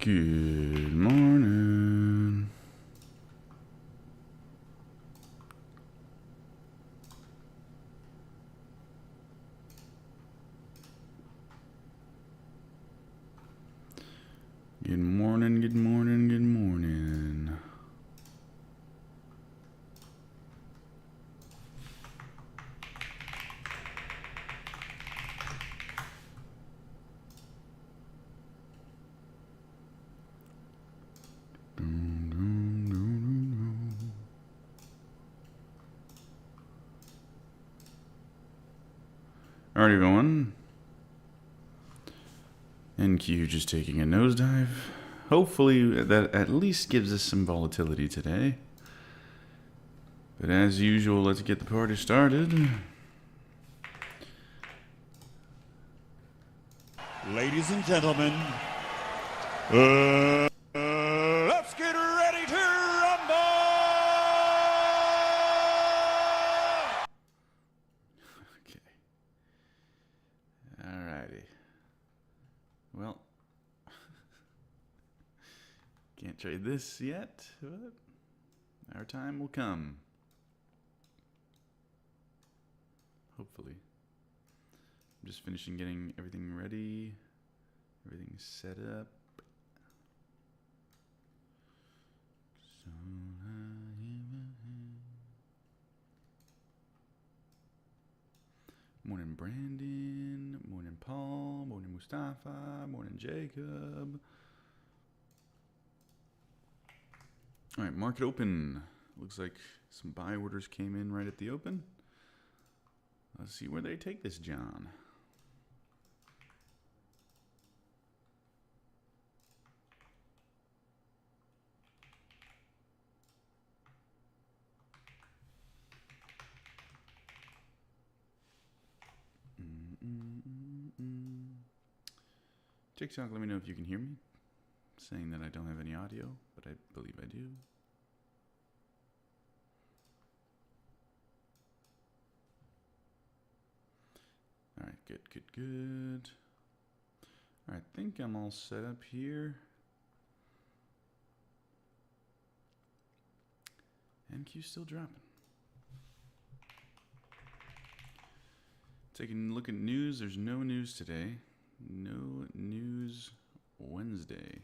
Good morning. Good morning, good morning, good morning. Alright, everyone. NQ just taking a nosedive. Hopefully that at least gives us some volatility today. But as usual, let's get the party started. Ladies and gentlemen, let's get ready to rumble! Okay. Alrighty. Well, can't trade this yet, but our time will come. Hopefully. I'm just finishing getting everything ready. Everything's set up. Morning Brandon, morning Paul, morning Mustafa, morning Jacob. Alright, market open. Looks like some buy orders came in right at the open. Let's see where they take this, John. TikTok, let me know if you can hear me. Saying that I don't have any audio, but I believe I do. Alright, good, good, good. Alright, I think I'm all set up here. NQ still dropping. Taking a look at news. There's no news today. No news Wednesday.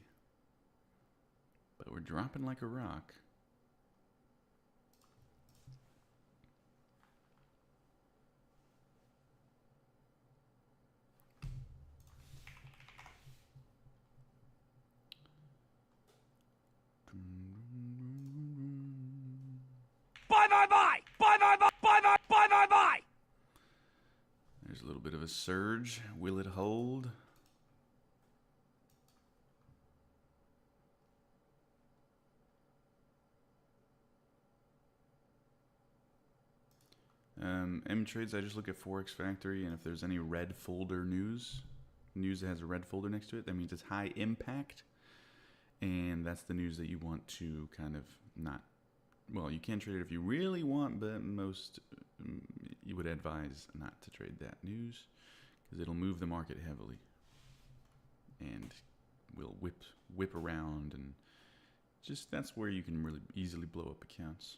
But we're dropping like a rock. Bye, bye, bye! Bye, bye, bye! Bye, bye, bye, bye, bye! There's a little bit of a surge. Will it hold? M trades, I just look at Forex Factory, and if there's any red folder news that has a red folder next to it, that means it's high impact, and that's the news that you want to kind of not. Well, you can trade it if you really want, but most you would advise not to trade that news because it'll move the market heavily and will whip around, and just that's where you can really easily blow up accounts.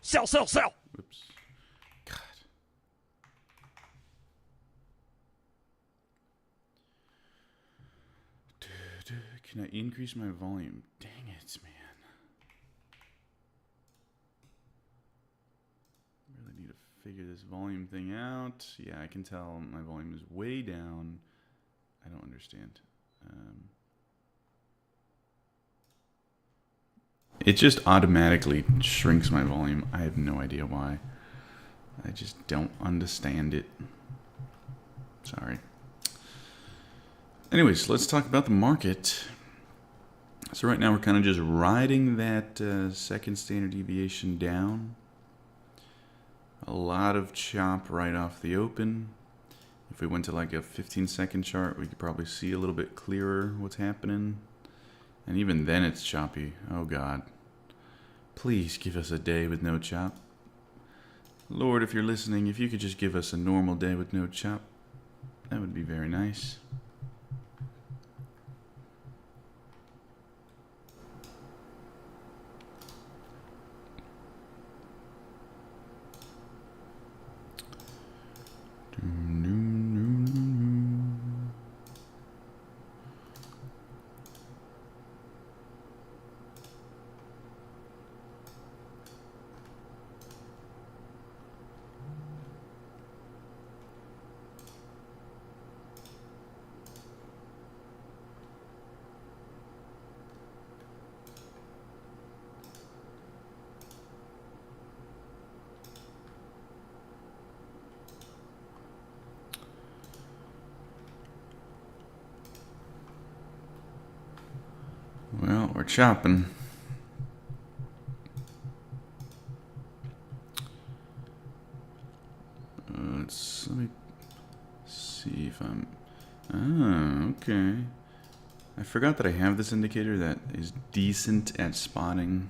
Sell, sell, sell! Whoops. God. Can I increase my volume? Dang it, man. Really need to figure this volume thing out. Yeah, I can tell my volume is way down. I don't understand. It just automatically shrinks my volume. I have no idea why. I just don't understand it. Sorry. Anyways, let's talk about the market. So right now we're kind of just riding that second standard deviation down. A lot of chop right off the open. If we went to like a 15-second chart, we could probably see a little bit clearer what's happening. And even then it's choppy. Oh God. Please give us a day with no chop. Lord, if you're listening, if you could just give us a normal day with no chop, that would be very nice. Well, we're chopping. Let me see if I'm... Oh, okay. I forgot that I have this indicator that is decent at spotting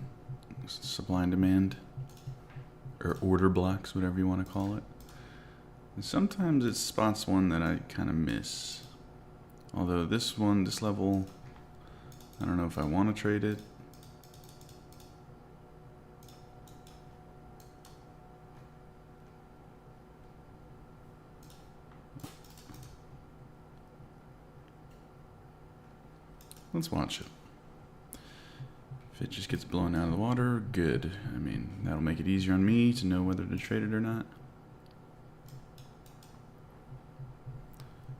supply and demand. Or order blocks, whatever you want to call it. And sometimes it spots one that I kind of miss. Although this one, this level, I don't know if I want to trade it. Let's watch it. If it just gets blown out of the water, good. I mean, that'll make it easier on me to know whether to trade it or not.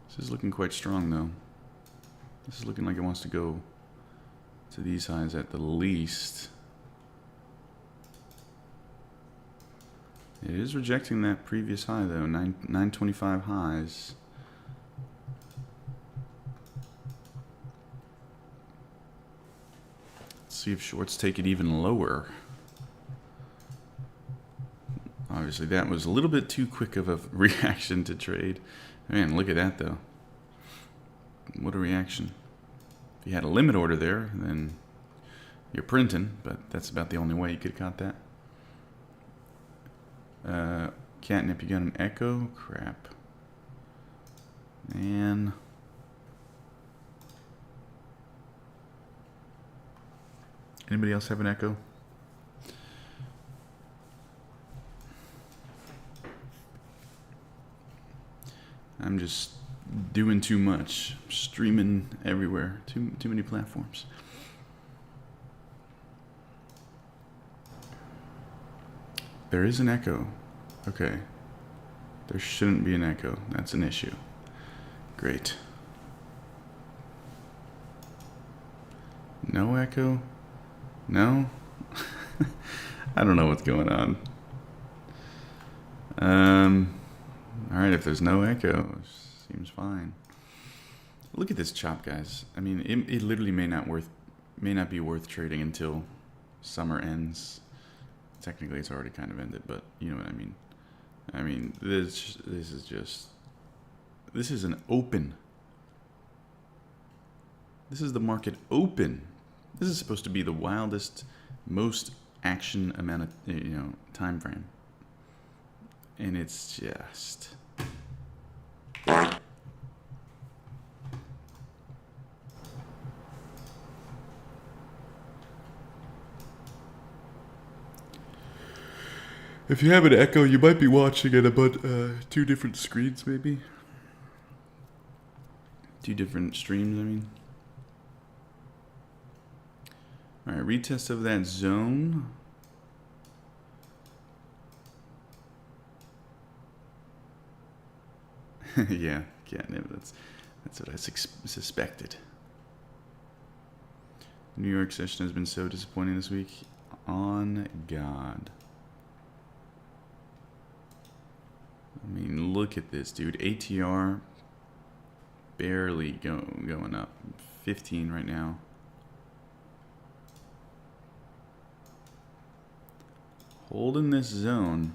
This is looking quite strong, though. This is looking like it wants to go to these highs at the least. It is rejecting that previous high, though. 925 highs. See if shorts take it even lower. Obviously, that was a little bit too quick of a reaction to trade. Man, look at that, though. What a reaction. If you had a limit order there, then you're printing, but that's about the only way you could have got that. Catnip, you got an echo? Crap. Man. Anybody else have an echo? I'm just doing too much. Streaming everywhere. Too many platforms. There is an echo. Okay. There shouldn't be an echo. That's an issue. Great. No echo? No? I don't know what's going on. Alright, if there's no echo, seems fine. Look at this chop, guys. I mean, it literally may not be worth trading until summer ends. Technically, it's already kind of ended, but you know what I mean. I mean, this is an open. This is the market open. This is supposed to be the wildest, most action amount of time frame, and it's just. If you have an echo, you might be watching it about 2 different screens, maybe. 2 different streams, I mean. Alright, retest of that zone. Yeah, catnip. That's what I suspected. New York session has been so disappointing this week. On God. I mean, look at this, dude. ATR barely going up. 15 right now. Holding this zone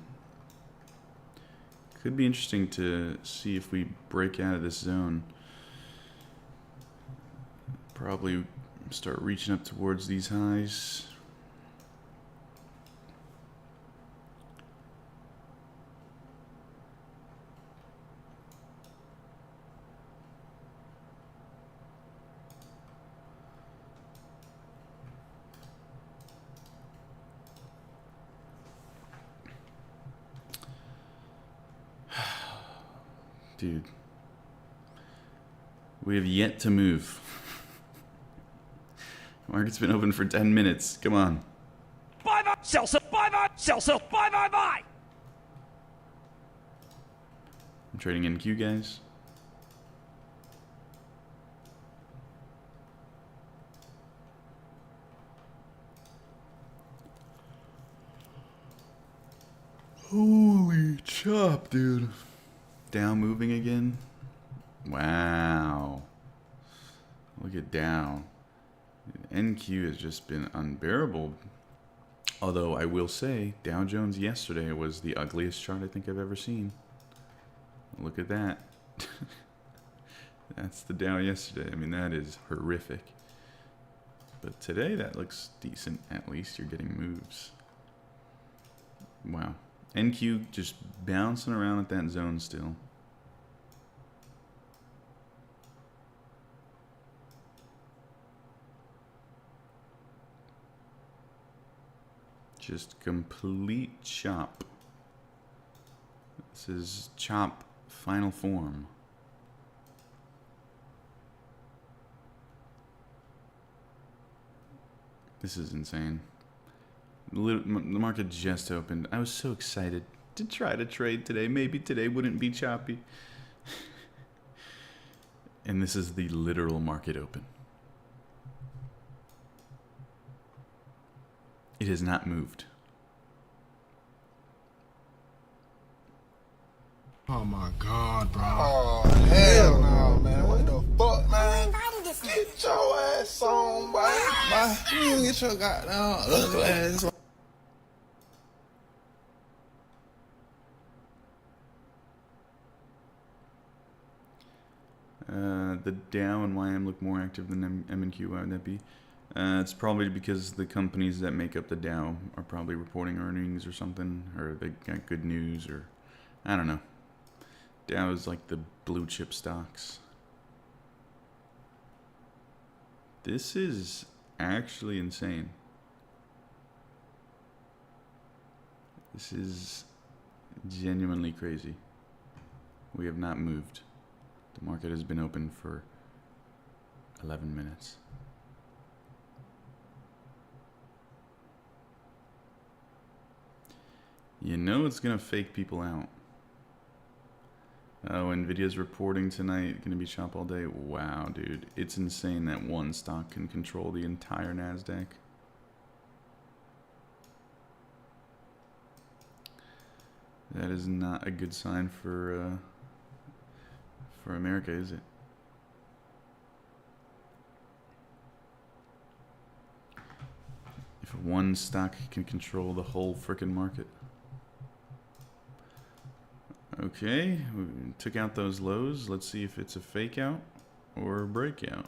Could be interesting to see if we break out of this zone. Probably start reaching up towards these highs. Dude, we have yet to move. Market's been open for 10 minutes. Come on. Buy, buy, sell, sell, buy, buy, sell, sell, buy, buy, buy. I'm trading NQ, guys. Holy chop, dude. Dow moving again. Wow. Look at Dow. NQ has just been unbearable. Although I will say, Dow Jones yesterday was the ugliest chart I think I've ever seen. Look at that. That's the Dow yesterday. I mean, that is horrific. But today, that looks decent. At least you're getting moves. Wow. NQ just bouncing around at that zone still. Just complete chop. This is chop final form. This is insane. The market just opened. I was so excited to try to trade today. Maybe today wouldn't be choppy. And this is the literal market open. It has not moved. Oh my God, bro. Oh, hell no, man. What the fuck, man? Get your ass on, boy. You get your goddamn ugly ass on. The Dow and YM look more active than M and Q. Why would that be? It's probably because the companies that make up the Dow are probably reporting earnings or something, or they got good news, or I don't know. Dow is like the blue chip stocks. This is actually insane. This is genuinely crazy. We have not moved. The market has been open for 11 minutes. You know it's gonna fake people out. Oh, Nvidia's reporting tonight, gonna be chop all day. Wow, dude. It's insane that one stock can control the entire NASDAQ. That is not a good sign for America, is it? If one stock can control the whole frickin' market. Okay, we took out those lows. Let's see if it's a fake out or a breakout.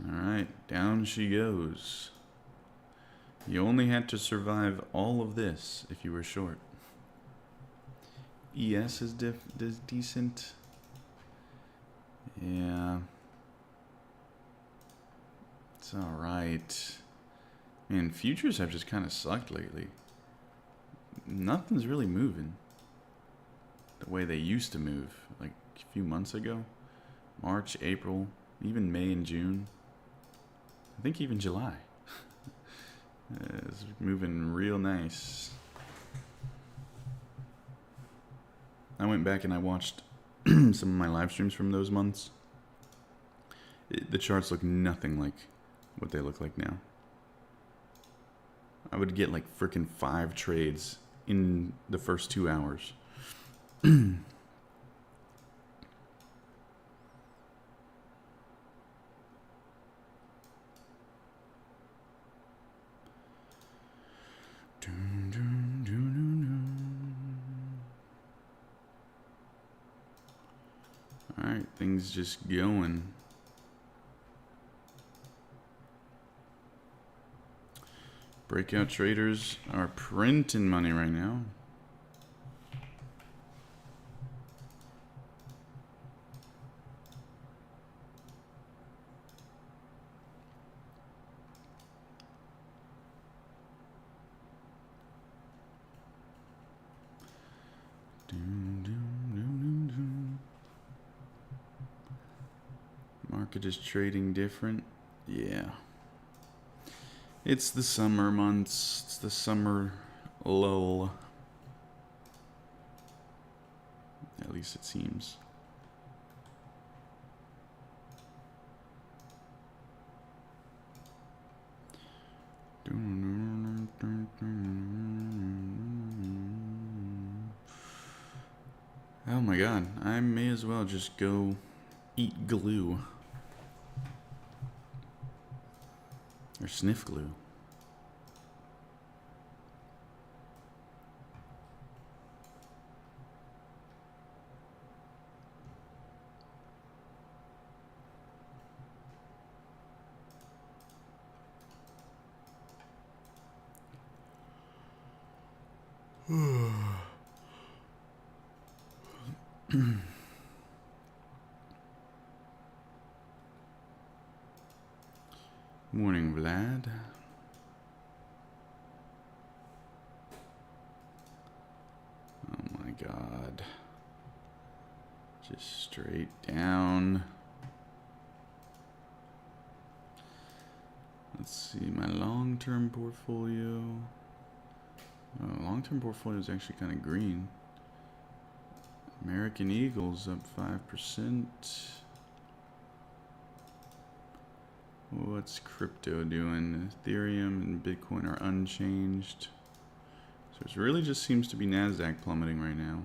Alright, down she goes. You only had to survive all of this if you were short. ES is decent. Yeah. It's alright. Man, futures have just kind of sucked lately. Nothing's really moving the way they used to move, like a few months ago. March, April, even May and June. I think even July. It's moving real nice. I went back and I watched some of my live streams from those months. The charts look nothing like what they look like now. I would get like freaking 5 trades in the first 2 hours. Alright, things just going. Breakout traders are printing money right now. Market is trading different. Yeah. It's the summer months. It's the summer lull. At least it seems. Oh my god, I may as well just go eat glue. Or sniff glue. Morning, Vlad. Oh my god. Just straight down. Let's see, my long-term portfolio. Oh, long-term portfolio is actually kind of green. American Eagles up 5%. What's crypto doing? Ethereum and Bitcoin are unchanged. So it really just seems to be NASDAQ plummeting right now.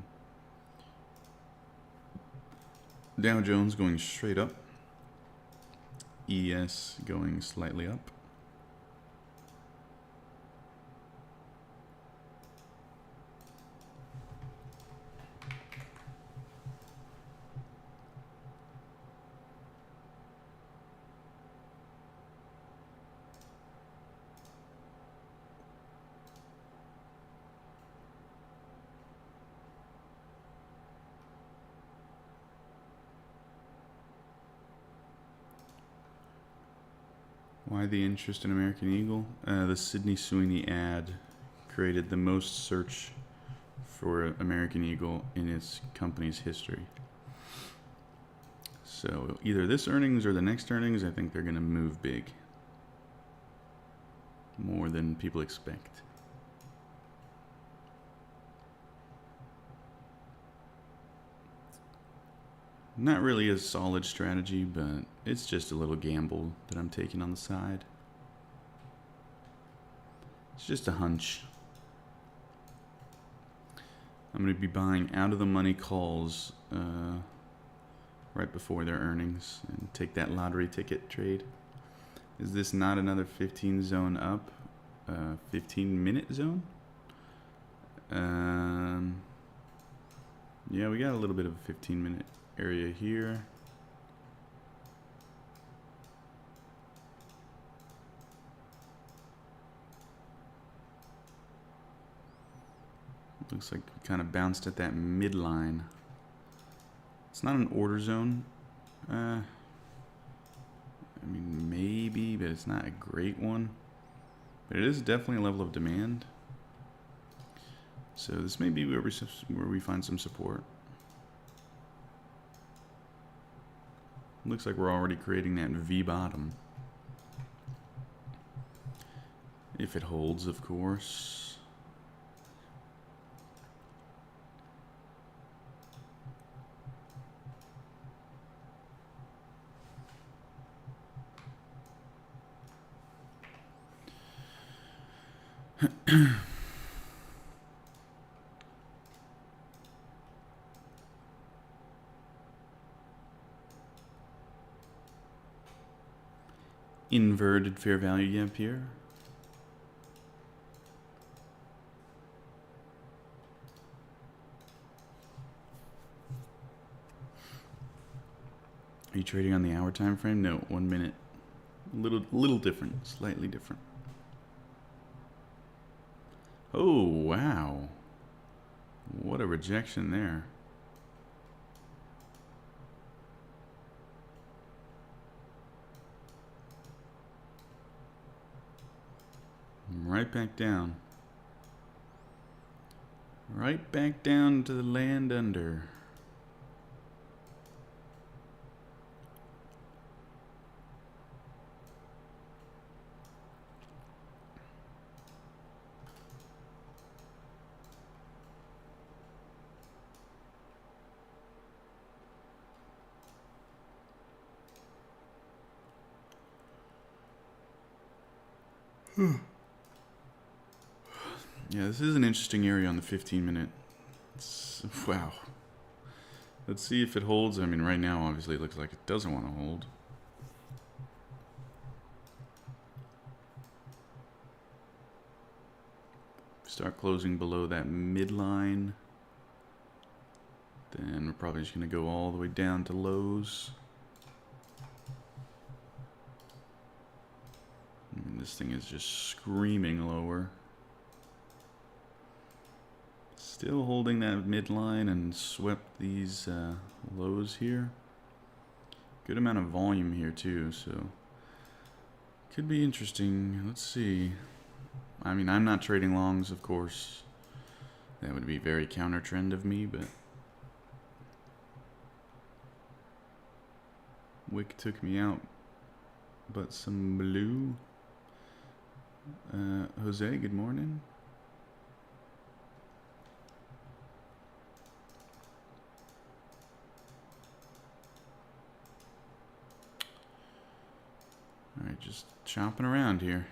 Dow Jones going straight up. ES going slightly up. Why the interest in American Eagle? The Sydney Sweeney ad created the most search for American Eagle in its company's history. So either this earnings or the next earnings, I think they're going to move big. More than people expect. Not really a solid strategy, but it's just a little gamble that I'm taking on the side. It's just a hunch. I'm going to be buying out of the money calls right before their earnings and take that lottery ticket trade. Is this not another 15 zone up? 15-minute zone? Yeah, we got a little bit of a 15-minute area here. Looks like we kind of bounced at that midline. It's not an order zone. I mean, maybe, but it's not a great one. But it is definitely a level of demand. So this may be where we find some support. Looks like we're already creating that V bottom. If it holds, of course. Inverted fair value gap here. you trading on the hour time frame? No, 1 minute. Little different, slightly different. Oh, wow. What a rejection there. Right back down. Right back down to the land under. Yeah, this is an interesting area on the 15-minute. Wow. Let's see if it holds. I mean, right now, obviously, it looks like it doesn't want to hold. Start closing below that midline. Then we're probably just going to go all the way down to lows. And this thing is just screaming lower. Still holding that midline and swept these lows here. Good amount of volume here too, so could be interesting. Let's see. I mean, I'm not trading longs, of course. That would be very counter trend of me, but wick took me out. But some blue. Jose, good morning. Alright, just chopping around here.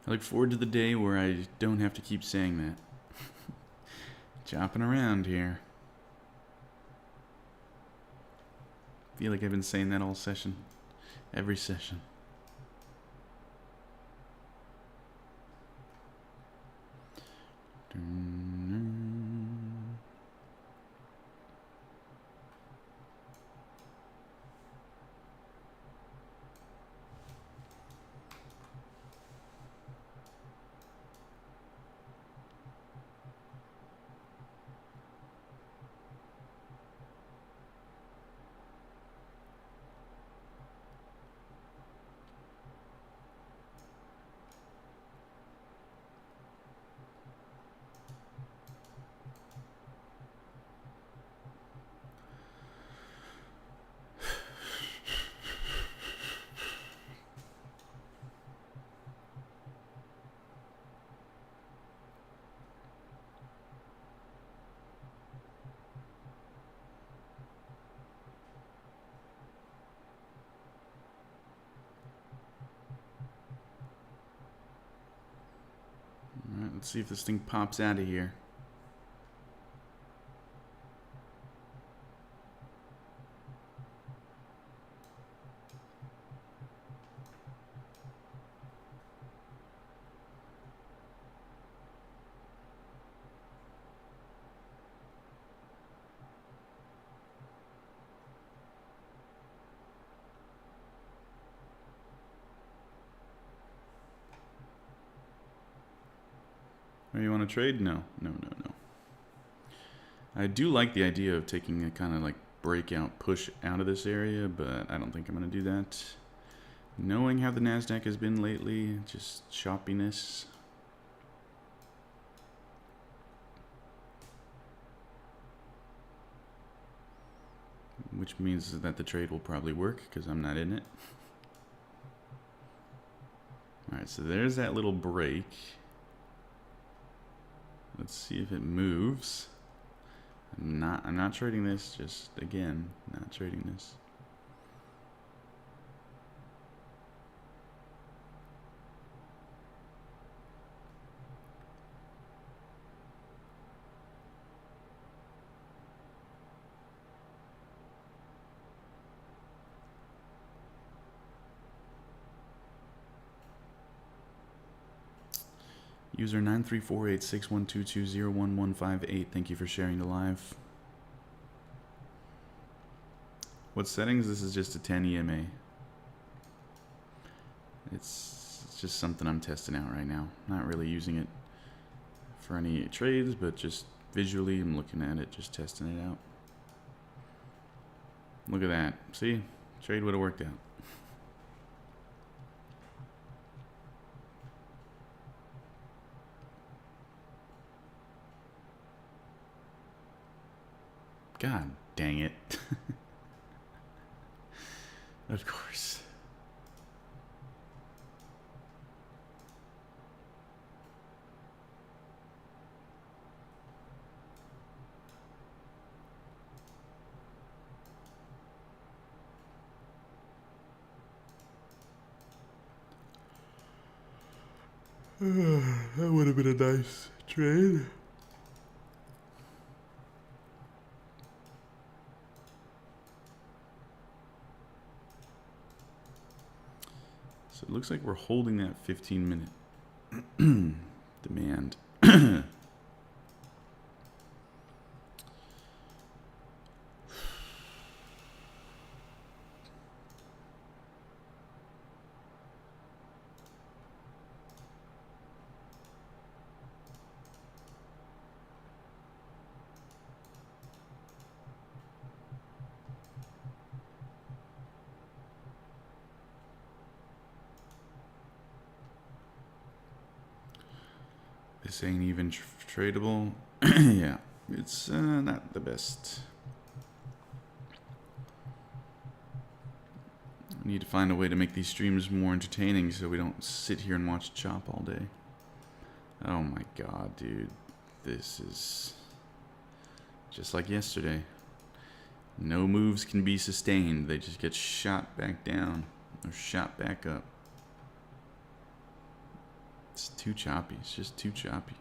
I look forward to the day where I don't have to keep saying that. Chopping around here. Feel like I've been saying that all session. Every session. Alright, let's see if this thing pops out of here. Or you want to trade? No. I do like the idea of taking a kind of like breakout push out of this area, but I don't think I'm going to do that. Knowing how the NASDAQ has been lately, just choppiness. Which means that the trade will probably work because I'm not in it. Alright, so there's that little break. Let's see if it moves. I'm not trading this, just again, not trading this. User 9348612201158. Thank you for sharing the live. What settings? This is just a 10 EMA. It's just something I'm testing out right now. Not really using it for any trades, but just visually I'm looking at it, just testing it out. Look at that. See? Trade would have worked out. God dang it. Of course. That would have been a nice trade. So it looks like we're holding that 15-minute demand. This ain't even tradable. Yeah, it's not the best. I need to find a way to make these streams more entertaining so we don't sit here and watch Chop all day. Oh my god, dude. This is just like yesterday. No moves can be sustained. They just get shot back down or shot back up. It's too choppy. It's just too choppy.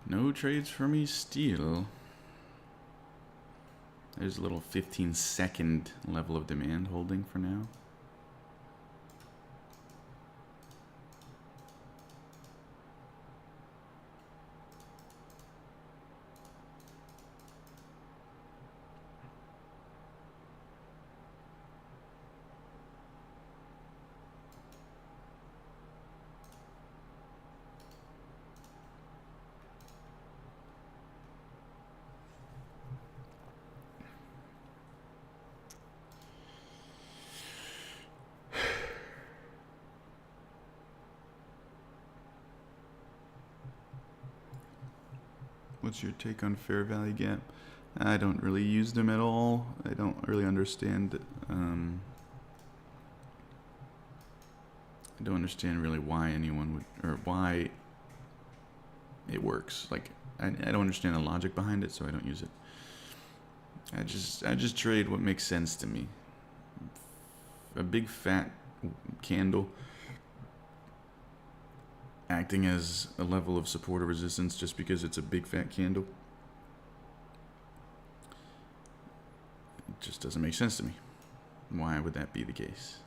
No trades for me still. There's a little 15-second level of demand holding for now. What's your take on fair value gap? I don't really use them at all. I don't really understand. I don't understand really why anyone would, or why it works. Like, I don't understand the logic behind it, so I don't use it. I just trade what makes sense to me. A big fat candle acting as a level of support or resistance just because it's a big fat candle, it just doesn't make sense to me. Why would that be the case?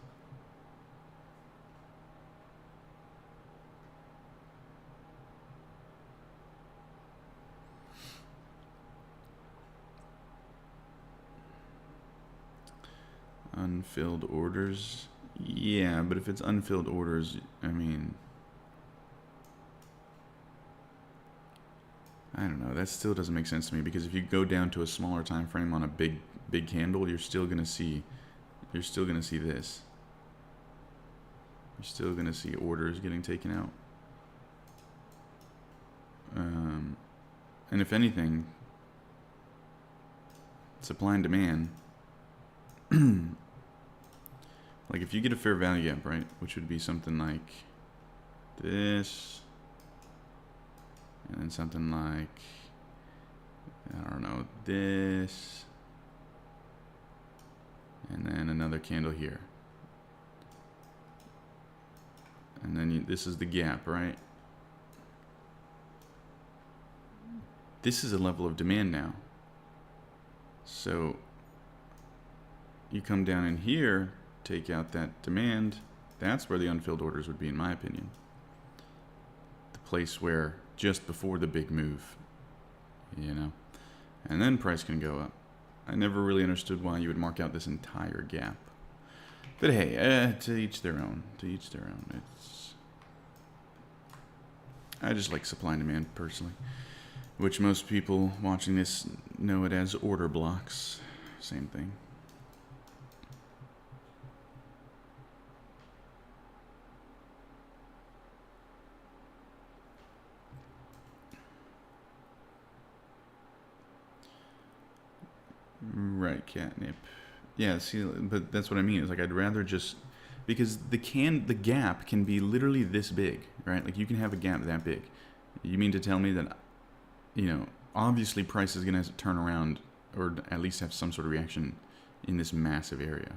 Unfilled orders? Yeah, but if it's unfilled orders, I mean, I don't know. That still doesn't make sense to me, because if you go down to a smaller time frame on a big candle, you're still gonna see this. You're still gonna see orders getting taken out. And if anything, supply and demand. Like if you get a fair value gap, right, which would be something like this. And then something like, I don't know, this. And then another candle here. And then this is the gap, right? This is a level of demand now. So you come down in here, take out that demand, that's where the unfilled orders would be, in my opinion. The place where, just before the big move, you know, and then price can go up. I never really understood why you would mark out this entire gap. But hey, to each their own. To each their own. I just like supply and demand, personally. Which most people watching this know it as order blocks. Same thing. Right, catnip. Yeah, see, but that's what I mean. It's like I'd rather just, because the gap can be literally this big, right? Like you can have a gap that big. You mean to tell me that, you know, obviously price is gonna turn around or at least have some sort of reaction in this massive area.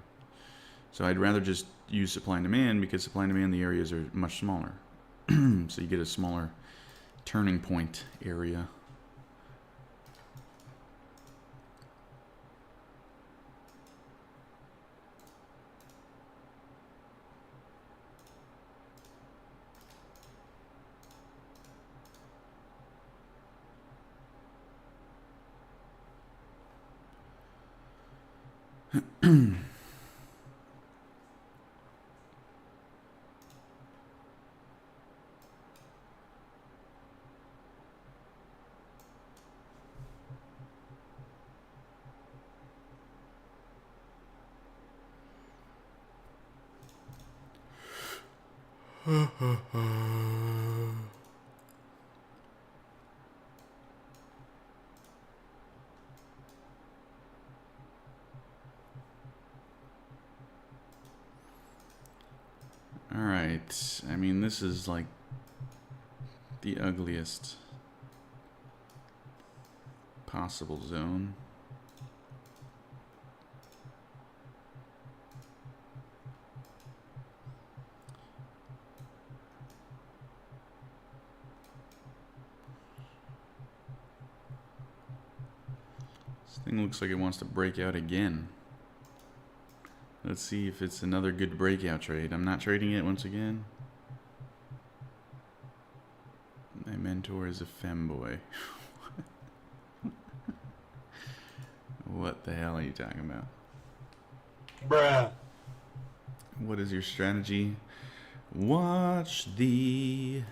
So I'd rather just use supply and demand, because supply and demand, the areas are much smaller. So you get a smaller turning point area. Alright, I mean, this is like the ugliest possible zone. This thing looks like it wants to break out again. Let's see if it's another good breakout trade. I'm not trading it once again. My mentor is a femboy. What the hell are you talking about? Bruh. What is your strategy? Watch the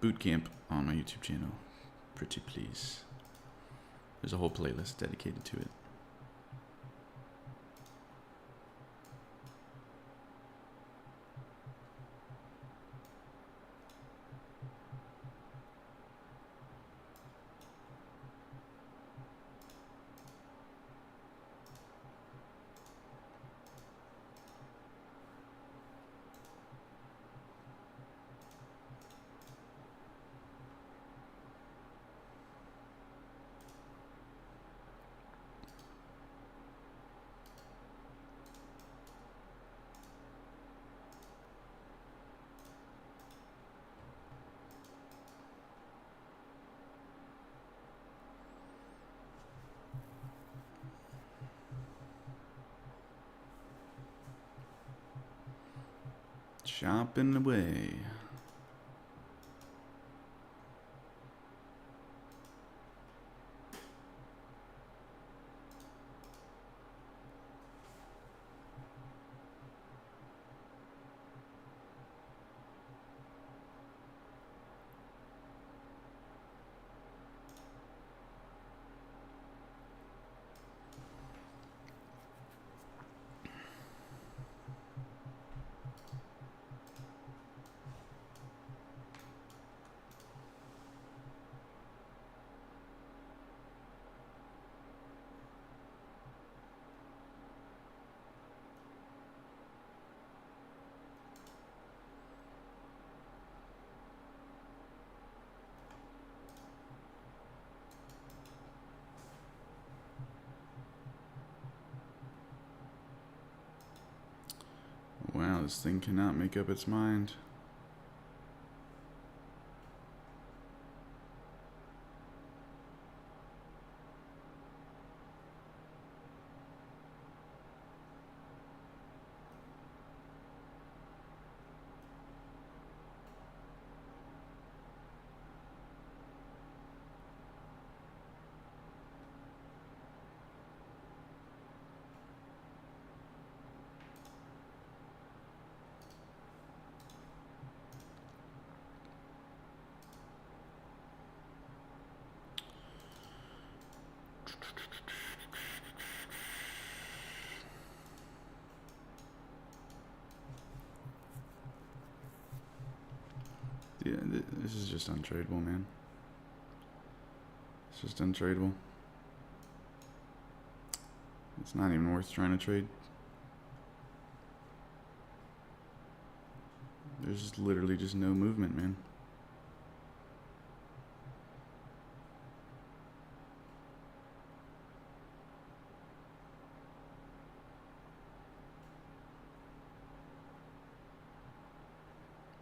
boot camp on my YouTube channel. Pretty please. There's a whole playlist dedicated to it. Chopping away. Wow, this thing cannot make up its mind. Yeah, this is just untradeable, man. It's just untradeable. It's not even worth trying to trade. There's just literally just no movement, man.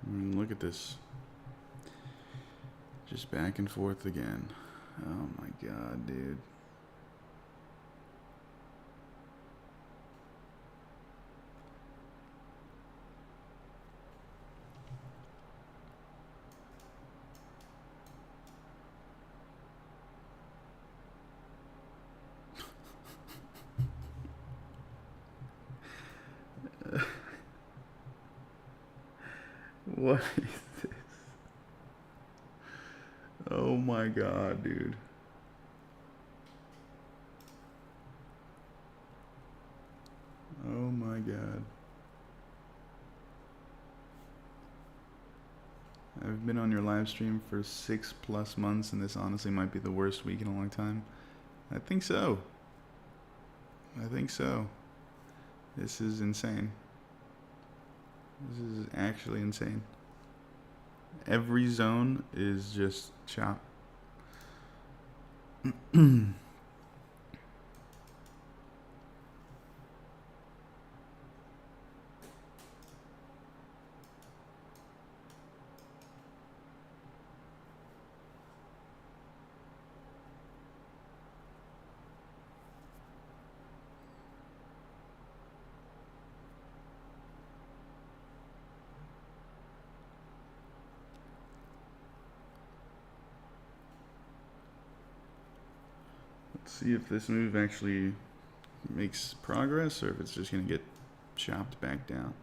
I mean, look at this. Just back and forth again. Oh my god, dude. What is this? Oh my god, dude. Oh my god. I've been on your live stream for 6+ months, and this honestly might be the worst week in a long time. I think so. I think so. This is insane. This is actually insane. Every zone is just chop. Let's see if this move actually makes progress or if it's just going to get chopped back down.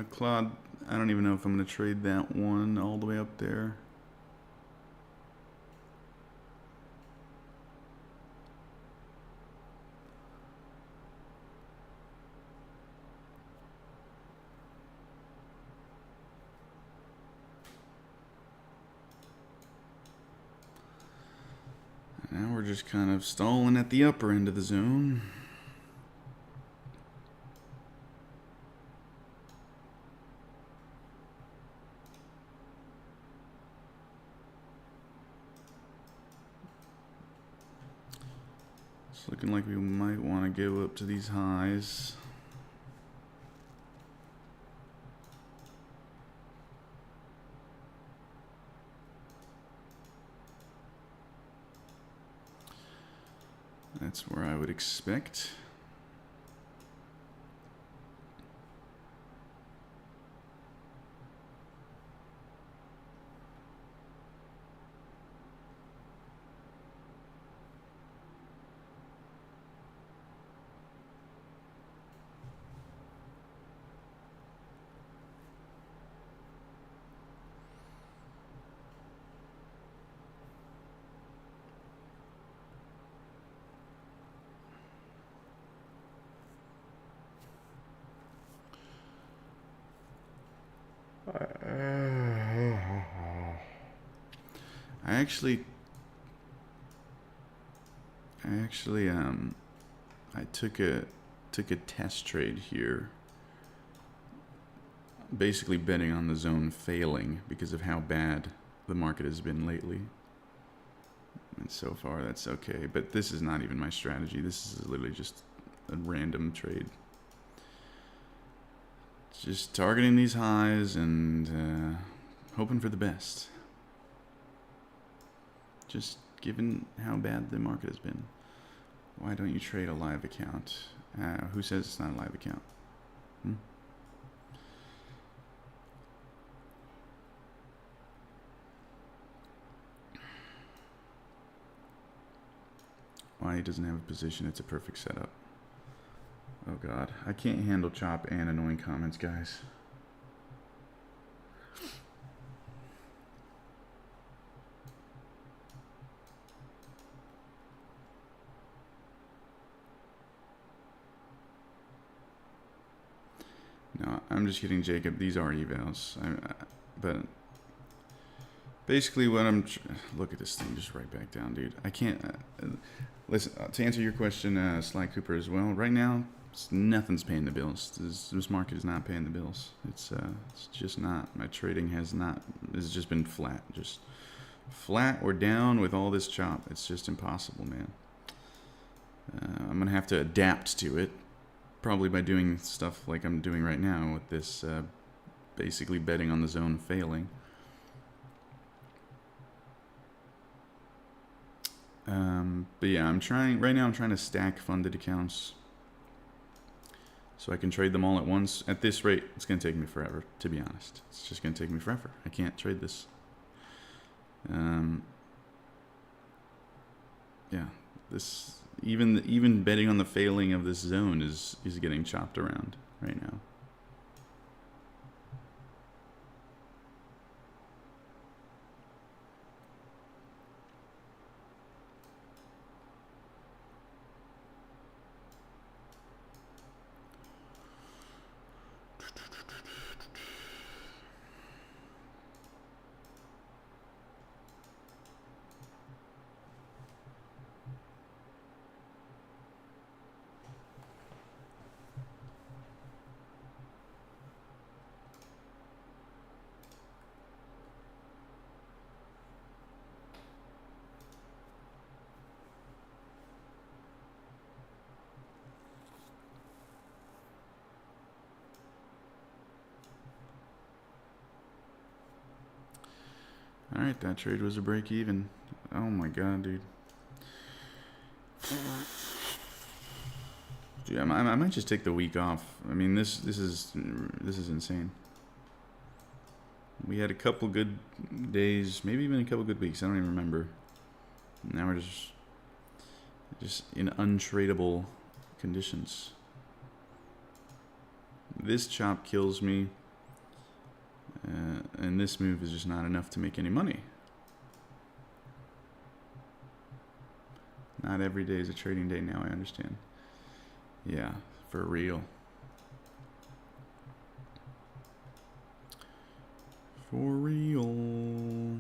Claude, I don't even know if I'm going to trade that one all the way up there. Now we're just kind of stalling at the upper end of the zone. It's looking like we might want to go up to these highs. That's where I would expect. I actually I took a test trade here, basically betting on the zone failing because of how bad the market has been lately. And so far that's okay, but this is not even my strategy. This is literally just a random trade. Just targeting these highs and hoping for the best. Just given how bad the market has been. Why don't you trade a live account? Who says it's not a live account? Why he doesn't have a position? It's a perfect setup. Oh god, I can't handle chop and annoying comments, guys. No, I'm just kidding, Jacob. These are evals. But basically, what I'm look at this thing just right back down, dude. I can't listen to answer your question, Sly Cooper, as well. Right now, nothing's paying the bills. This market is not paying the bills. It's just not. My trading has just been flat, just flat or down with all this chop. It's just impossible, man. I'm gonna have to adapt to it. Probably by doing stuff like I'm doing right now with this, basically betting on the zone failing. But yeah, I'm trying to stack funded accounts so I can trade them all at once. At this rate, it's going to take me forever, to be honest. It's just going to take me forever. I can't trade this. Yeah, this... Even betting on the failing of this zone is getting chopped around right now. Alright, that trade was a break even. Oh my god, dude. Dude, I might just take the week off. I mean, this is insane. We had a couple good days, maybe even a couple good weeks. I don't even remember. Now we're just in untradeable conditions. This chop kills me. And this move is just not enough to make any money. Not every day is a trading day now, I understand. Yeah, for real. For real.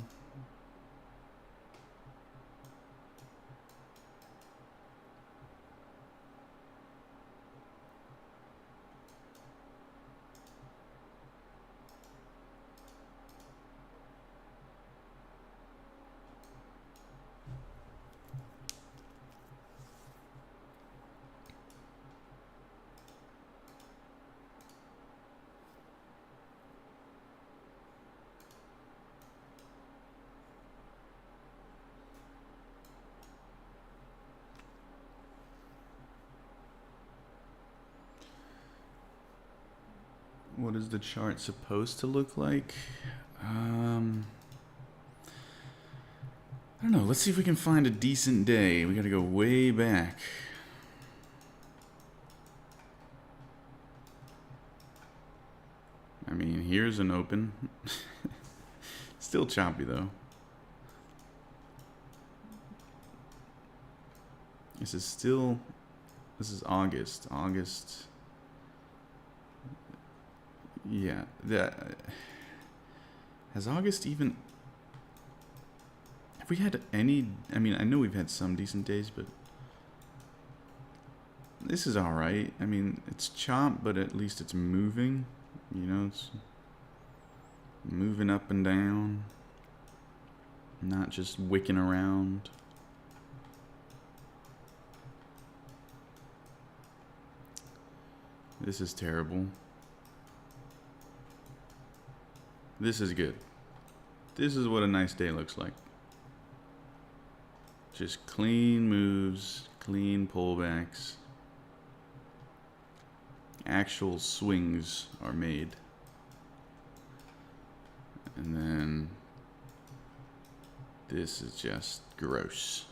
What is the chart supposed to look like? I don't know. Let's see if we can find a decent day. We gotta go way back. I mean, here's an open. Still choppy though. This is August. August. Yeah, Has August even... Have we had any... I mean, I know we've had some decent days, but... This is alright. I mean, it's chopped, but at least it's moving. You know, it's moving up and down. Not just wicking around. This is terrible. This is good. This is what a nice day looks like. Just clean moves, clean pullbacks. Actual swings are made. And then this is just gross.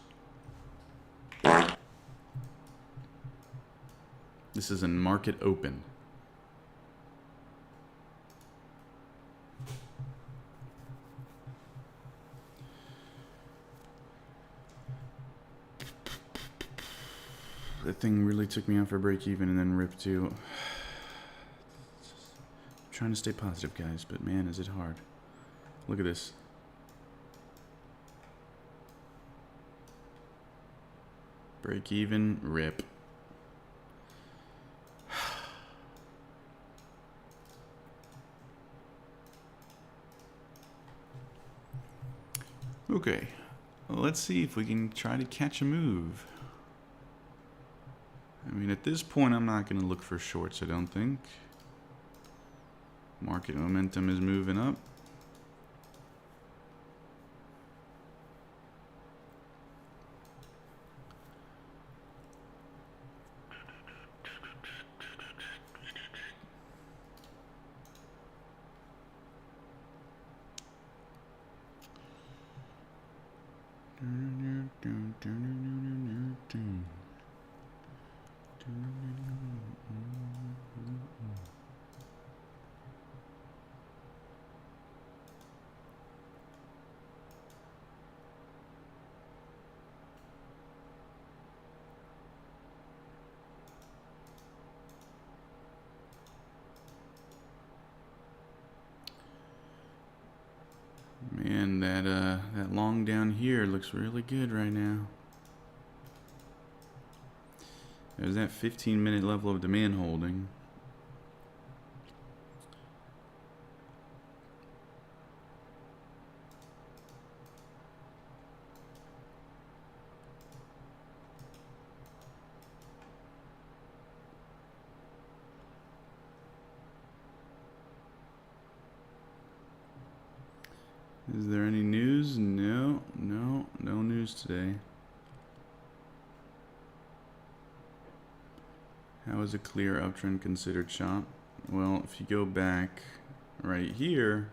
This is a market open. That thing really took me out for break even and then ripped too. I'm trying to stay positive, guys, but man, is it hard. Look at this. Break even, rip. Okay, well, let's see if we can try to catch a move. I mean, at this point, I'm not going to look for shorts, I don't think. Market momentum is moving up. Man, that long down here looks really good right now. There's that 15-minute level of demand holding. Is there any news? No news today. How is a clear uptrend considered chop? Well, if you go back right here,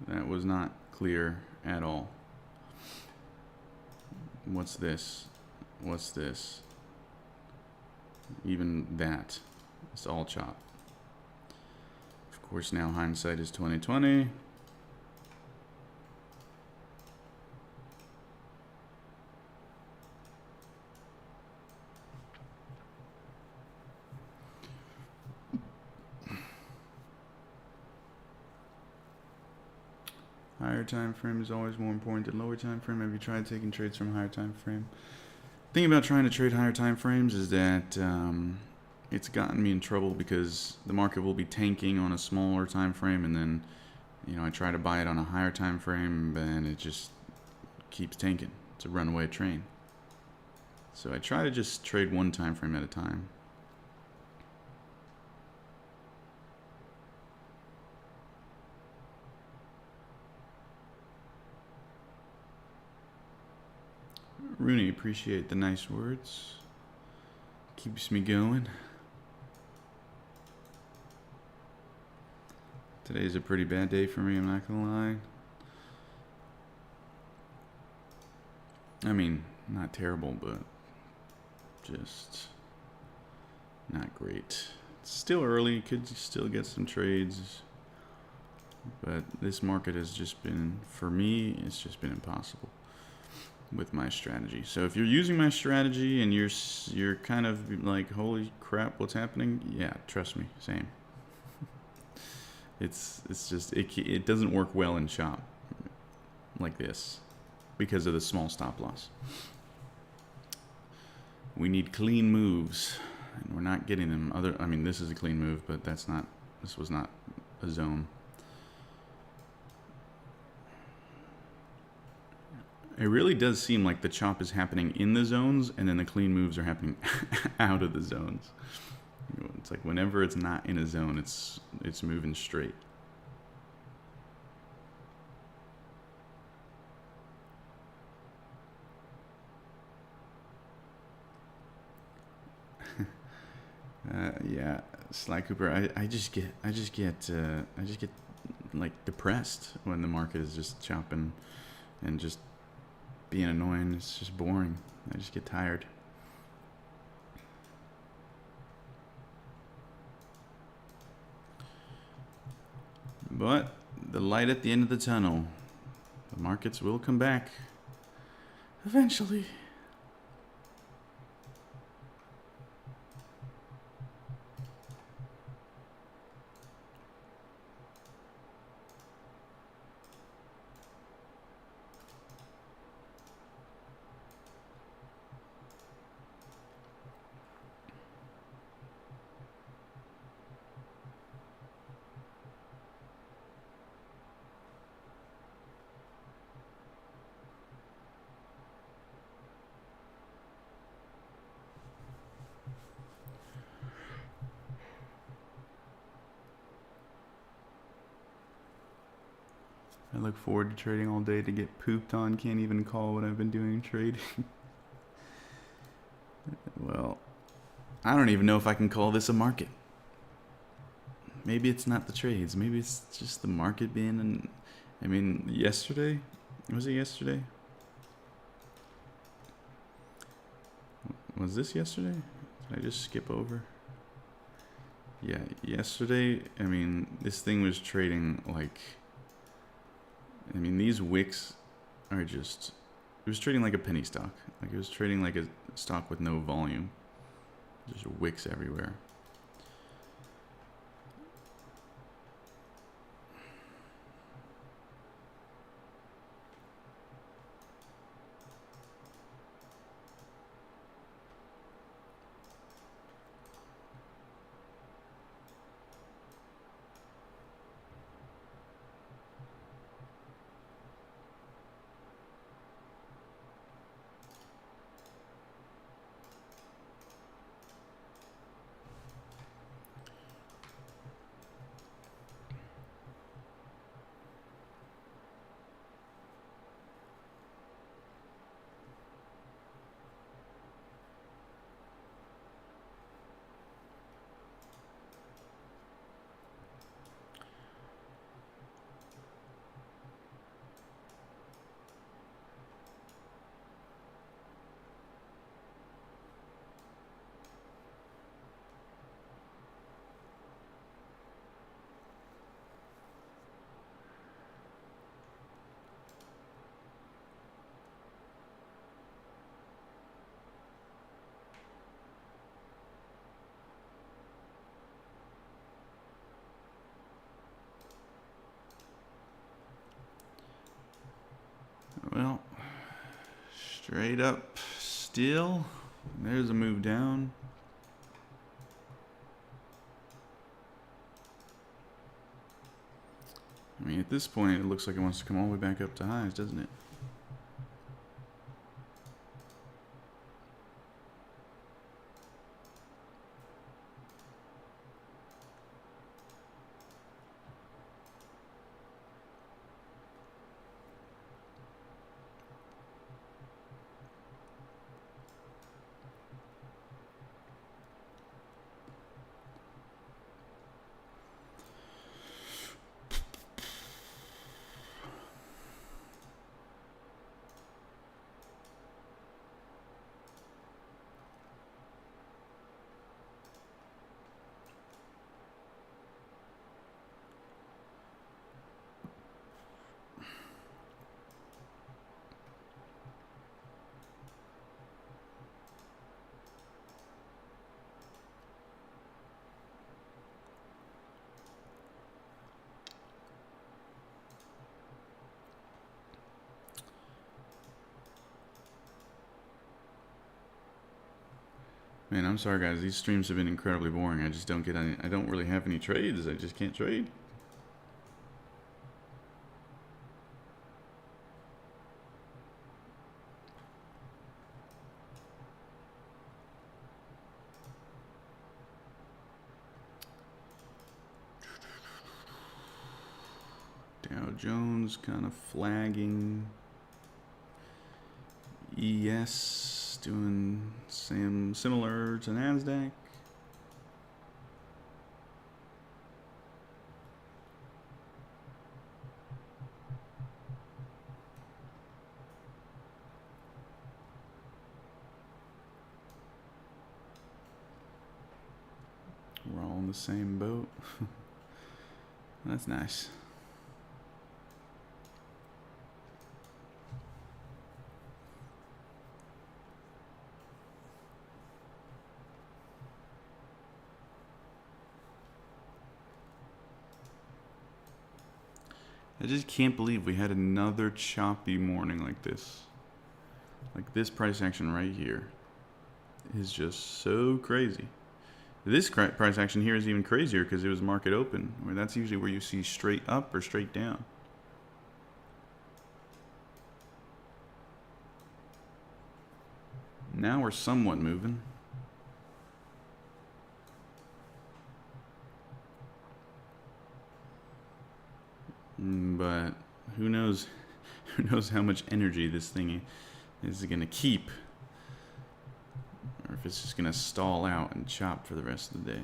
that was not clear at all. What's this? What's this? Even that. It's all chop. Of course, now hindsight is 2020. Higher time frame is always more important than lower time frame. Have you tried taking trades from higher time frame? The thing about trying to trade higher time frames is that it's gotten me in trouble because the market will be tanking on a smaller time frame, and then I try to buy it on a higher time frame, and it just keeps tanking. It's a runaway train. So I try to just trade one time frame at a time. Rooney, appreciate the nice words. Keeps me going. Today's a pretty bad day for me, I'm not gonna lie. I mean, not terrible, but just not great. It's still early, could still get some trades. But this market has just been, for me, it's just been impossible with my strategy. So if you're using my strategy and you're kind of like, holy crap, what's happening? Yeah, trust me, same. It's just it doesn't work well in chop like this because of the small stop loss. We need clean moves, and we're not getting them. I mean, this is a clean move, but this was not a zone. It really does seem like the chop is happening in the zones, and then the clean moves are happening out of the zones. It's like whenever it's not in a zone, it's moving straight. Yeah, Sly Cooper. I just get like depressed when the market is just chopping and just being annoying. It's just boring. I just get tired. But the light at the end of the tunnel. The markets will come back eventually. I look forward to trading all day to get pooped on. Can't even call what I've been doing trading. Well, I don't even know if I can call this a market. Maybe it's not the trades. Maybe it's just the market being I mean, yesterday? Was it yesterday? Was this yesterday? Did I just skip over? Yeah, yesterday, I mean, this thing was trading like... I mean, these wicks are just... It was trading like a penny stock. Like, it was trading like a stock with no volume. Just wicks everywhere. Well, straight up still. There's a move down. I mean, at this point, it looks like it wants to come all the way back up to highs, doesn't it? Man, I'm sorry, guys. These streams have been incredibly boring. I just don't get any. I don't really have any trades. I just can't trade. Dow Jones kind of flagging. ES doing similar to NASDAQ. We're all in the same boat. That's nice. I just can't believe we had another choppy morning like this. Like this price action right here is just so crazy. This price action here is even crazier because it was market open. I mean, that's usually where you see straight up or straight down. Now we're somewhat moving. But who knows how much energy this thing is going to keep, or if it's just going to stall out and chop for the rest of the day.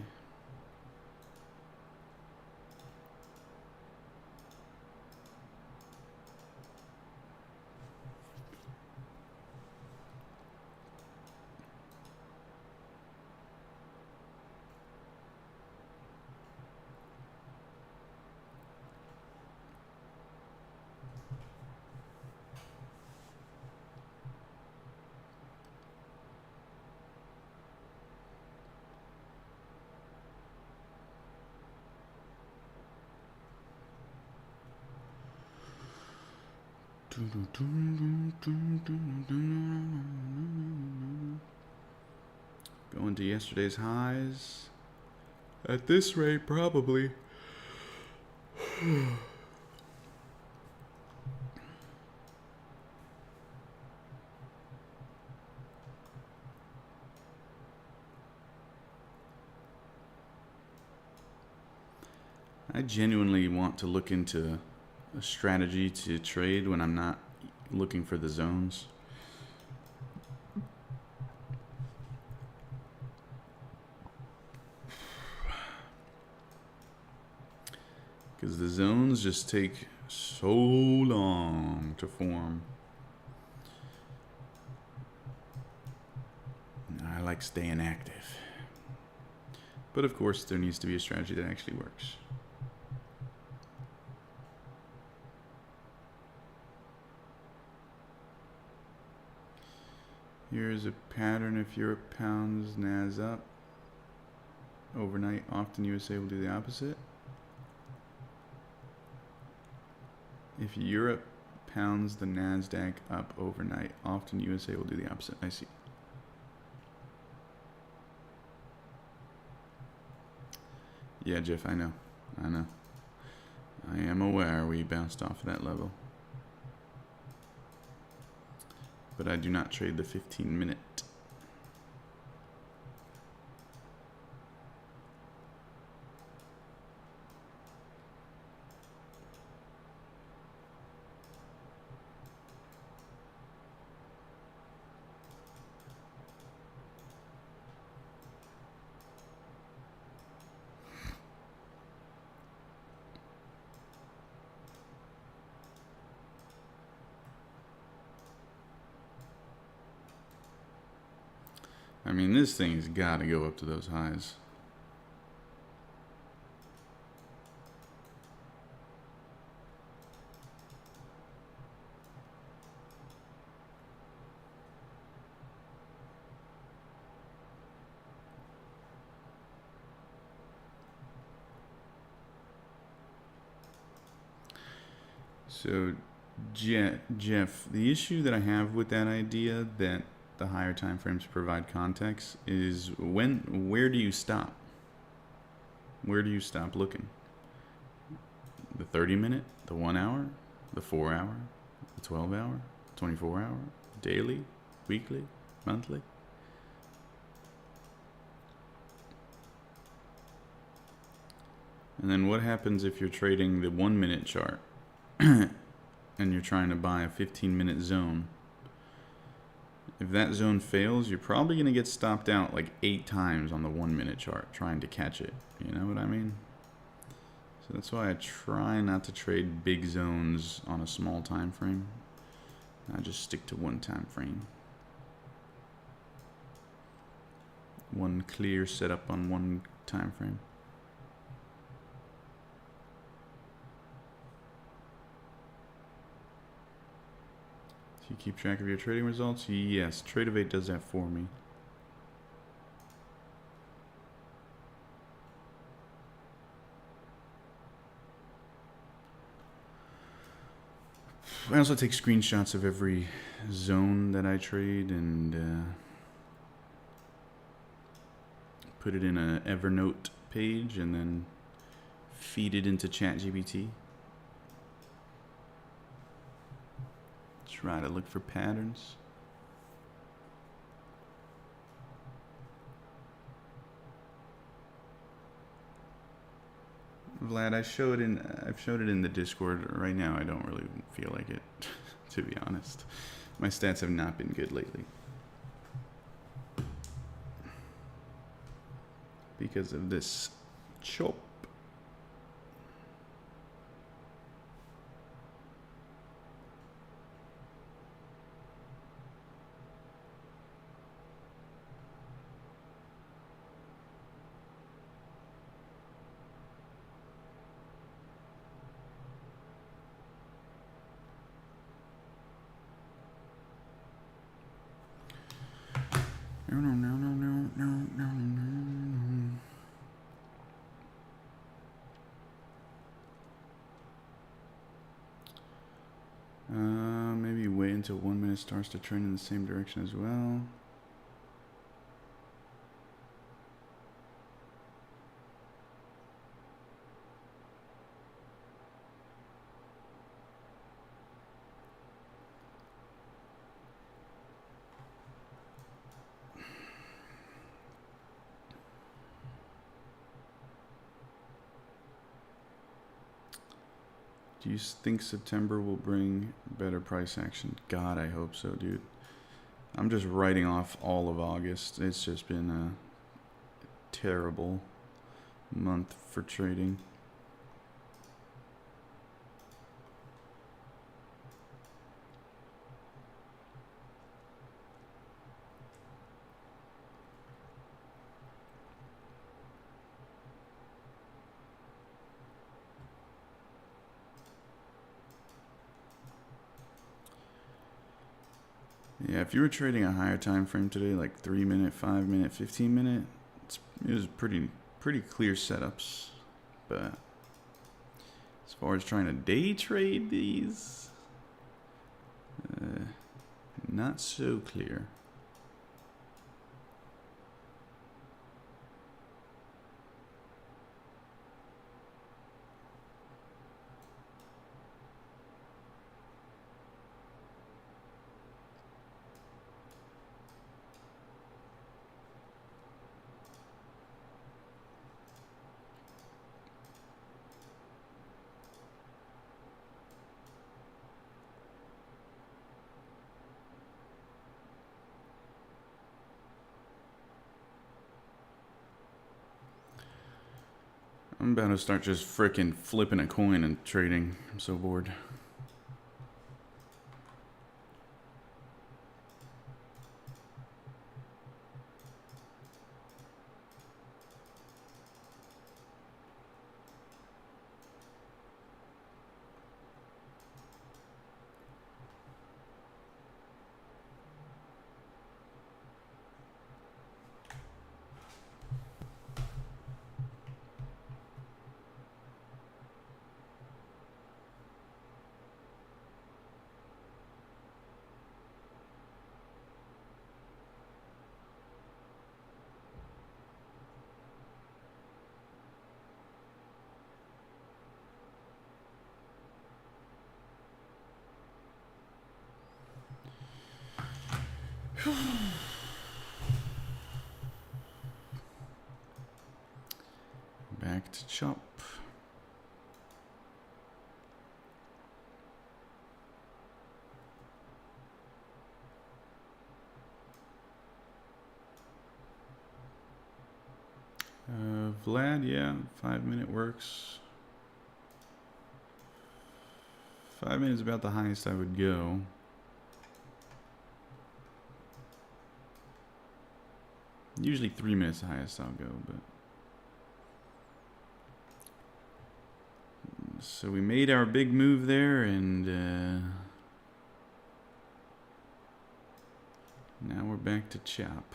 Going to yesterday's highs. At this rate, probably. I genuinely want to look into a strategy to trade when I'm not looking for the zones. Because the zones just take so long to form. I like staying active. But of course, there needs to be a strategy that actually works. Here's a pattern. If Europe pounds NAS up overnight, often USA will do the opposite. If Europe pounds the NASDAQ up overnight, often USA will do the opposite. I see. Yeah, Jeff, I know. I am aware we bounced off that level. But I do not trade the 15-minute. I mean, this thing's got to go up to those highs. So, Jeff, the issue that I have with that idea that the higher time frames provide context is where do you stop? Where do you stop looking? The 30-minute, the 1 hour, the 4 hour, the 12 hour, 24 hour, daily, weekly, monthly? And then what happens if you're trading the 1 minute chart and you're trying to buy a 15-minute zone? If that zone fails, you're probably going to get stopped out like 8 times on the 1 minute chart trying to catch it. You know what I mean? So that's why I try not to trade big zones on a small time frame. I just stick to one time frame. One clear setup on one time frame. You keep track of your trading results? Yes, Tradovate does that for me. I also take screenshots of every zone that I trade and put it in an Evernote page and then feed it into ChatGPT. Try to look for patterns. Vlad, I've showed it in the Discord. Right now I don't really feel like it, to be honest. My stats have not been good lately. Because of this chop. Maybe wait until 1 minute starts to trend in the same direction as well. Do you think September will bring better price action? God, I hope so, dude. I'm just writing off all of August. It's just been a terrible month for trading. Yeah, if you were trading a higher time frame today, like 3 minute, 5 minute, 15 minute, it was pretty clear setups. But as far as trying to day trade these, not so clear. I'm about to start just frickin' flipping a coin and trading. I'm so bored. Back to chop. Vlad, yeah, 5 minute works. 5 minutes is about the highest I would go. Usually 3 minutes the highest I'll go, but. So we made our big move there, and now we're back to chop.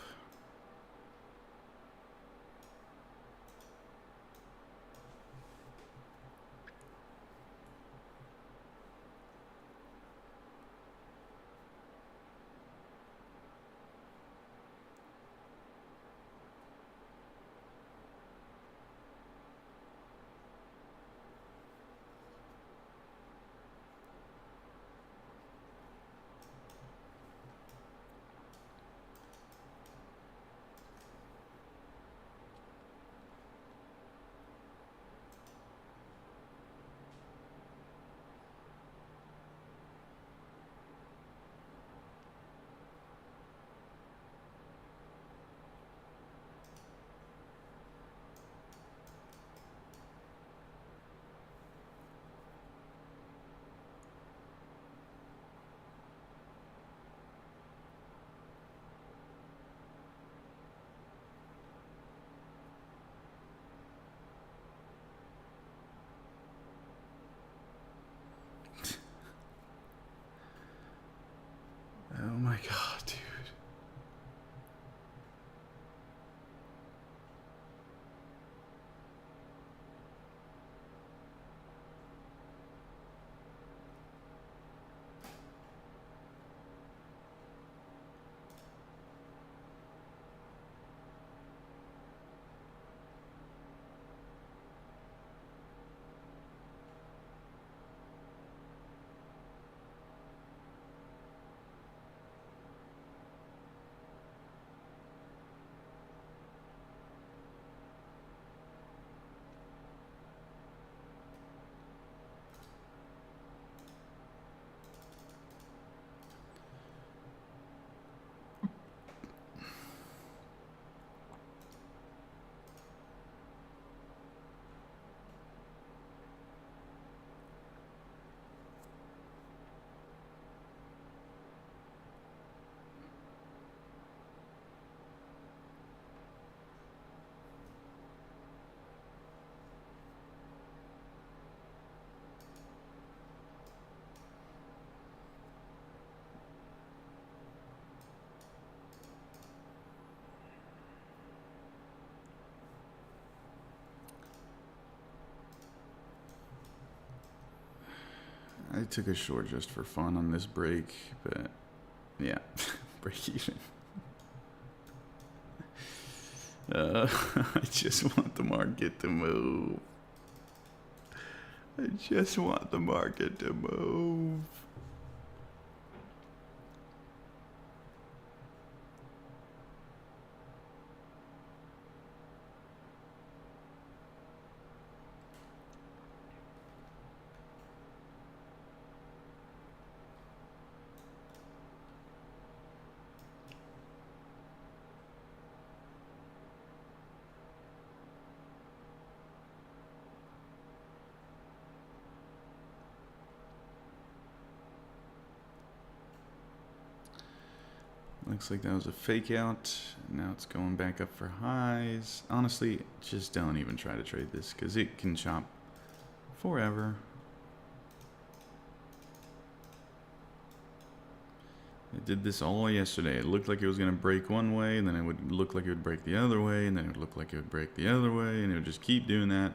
Oh my god, dude. I took a short just for fun on this break, but yeah, break even. I just want the market to move. I just want the market to move. Looks like that was a fake out. Now it's going back up for highs. Honestly, just don't even try to trade this because it can chop forever. It did this all yesterday. It looked like it was going to break one way, and then it would look like it would break the other way, and then it would look like it would break the other way, and it would just keep doing that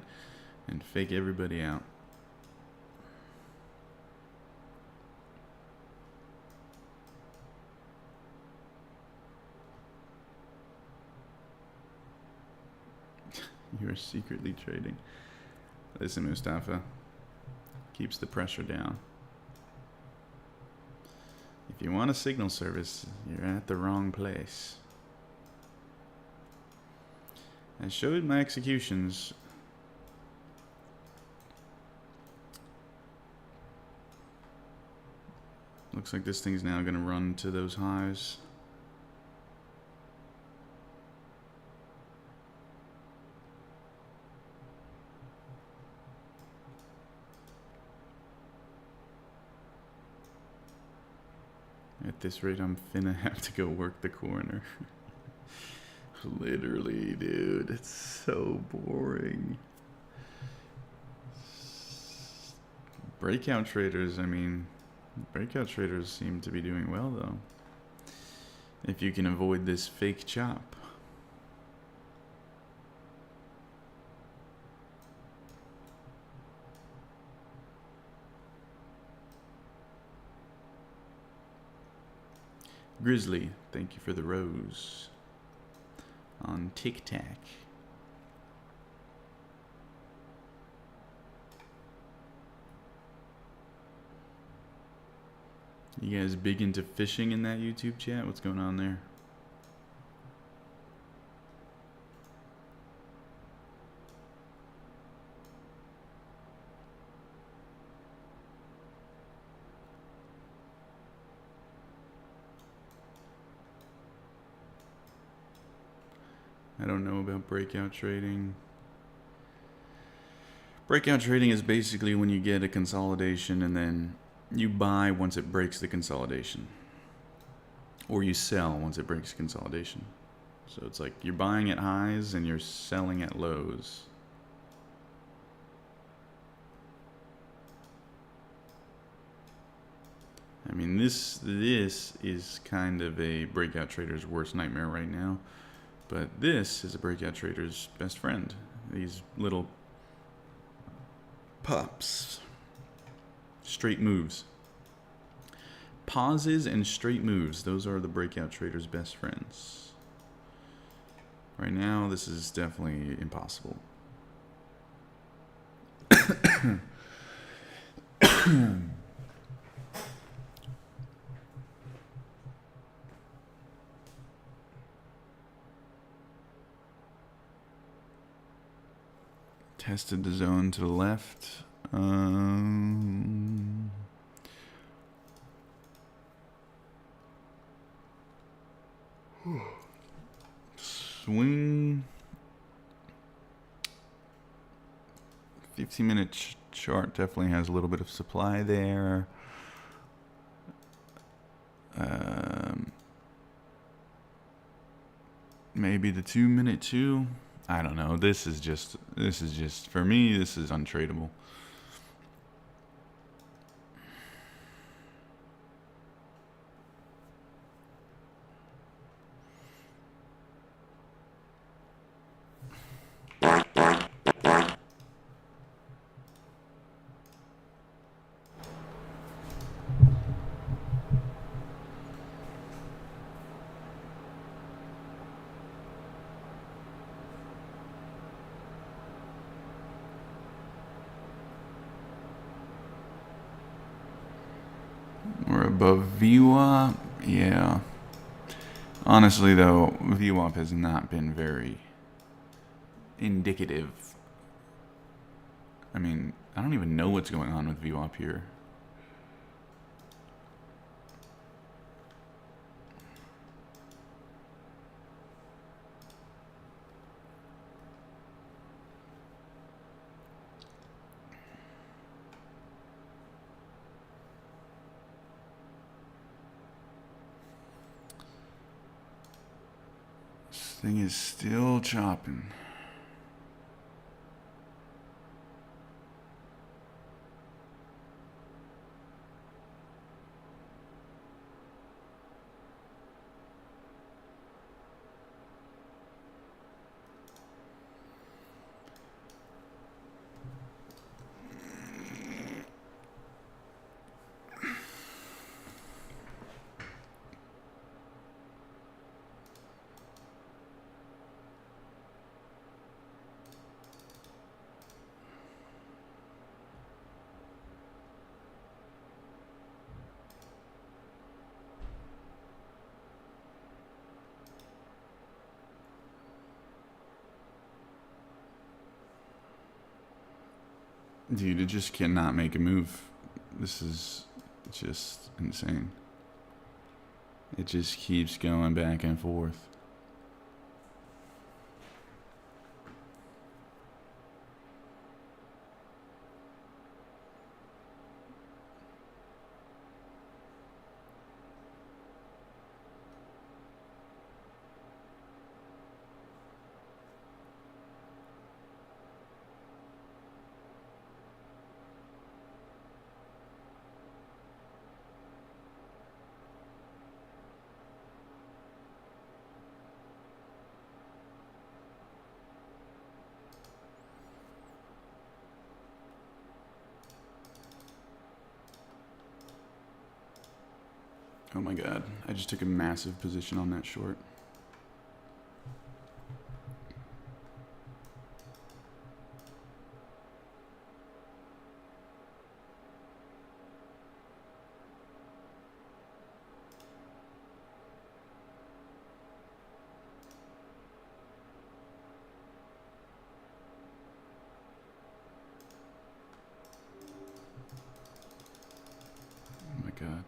and fake everybody out. You are secretly trading. Listen, Mustafa. Keeps the pressure down. If you want a signal service, you're at the wrong place. I showed my executions. Looks like this thing's now gonna run to those highs. At this rate, I'm finna have to go work the corner. Literally, dude, it's so boring. Breakout traders, I mean, breakout traders seem to be doing well, though. If you can avoid this fake chop. Grizzly, thank you for the rose on Tic Tac. You guys big into fishing in that YouTube chat? What's going on there? I don't know about breakout trading. Breakout trading is basically when you get a consolidation and then you buy once it breaks the consolidation. Or you sell once it breaks consolidation. So it's like you're buying at highs and you're selling at lows. I mean, this is kind of a breakout trader's worst nightmare right now. But this is a breakout trader's best friend. These little pups. Straight moves. Pauses and straight moves. Those are the breakout trader's best friends. Right now, this is definitely impossible. Tested the zone to the left. Swing. 15-minute chart definitely has a little bit of supply there. Maybe the 2-minute too. I don't know. This is just for me, this is untradeable. We're above VWAP. Yeah. Honestly, though, VWAP has not been very indicative. I mean, I don't even know what's going on with VWAP here. Thing is still chopping. Dude, it just cannot make a move. This is just insane. It just keeps going back and forth. Oh my god, I just took a massive position on that short. Oh my god.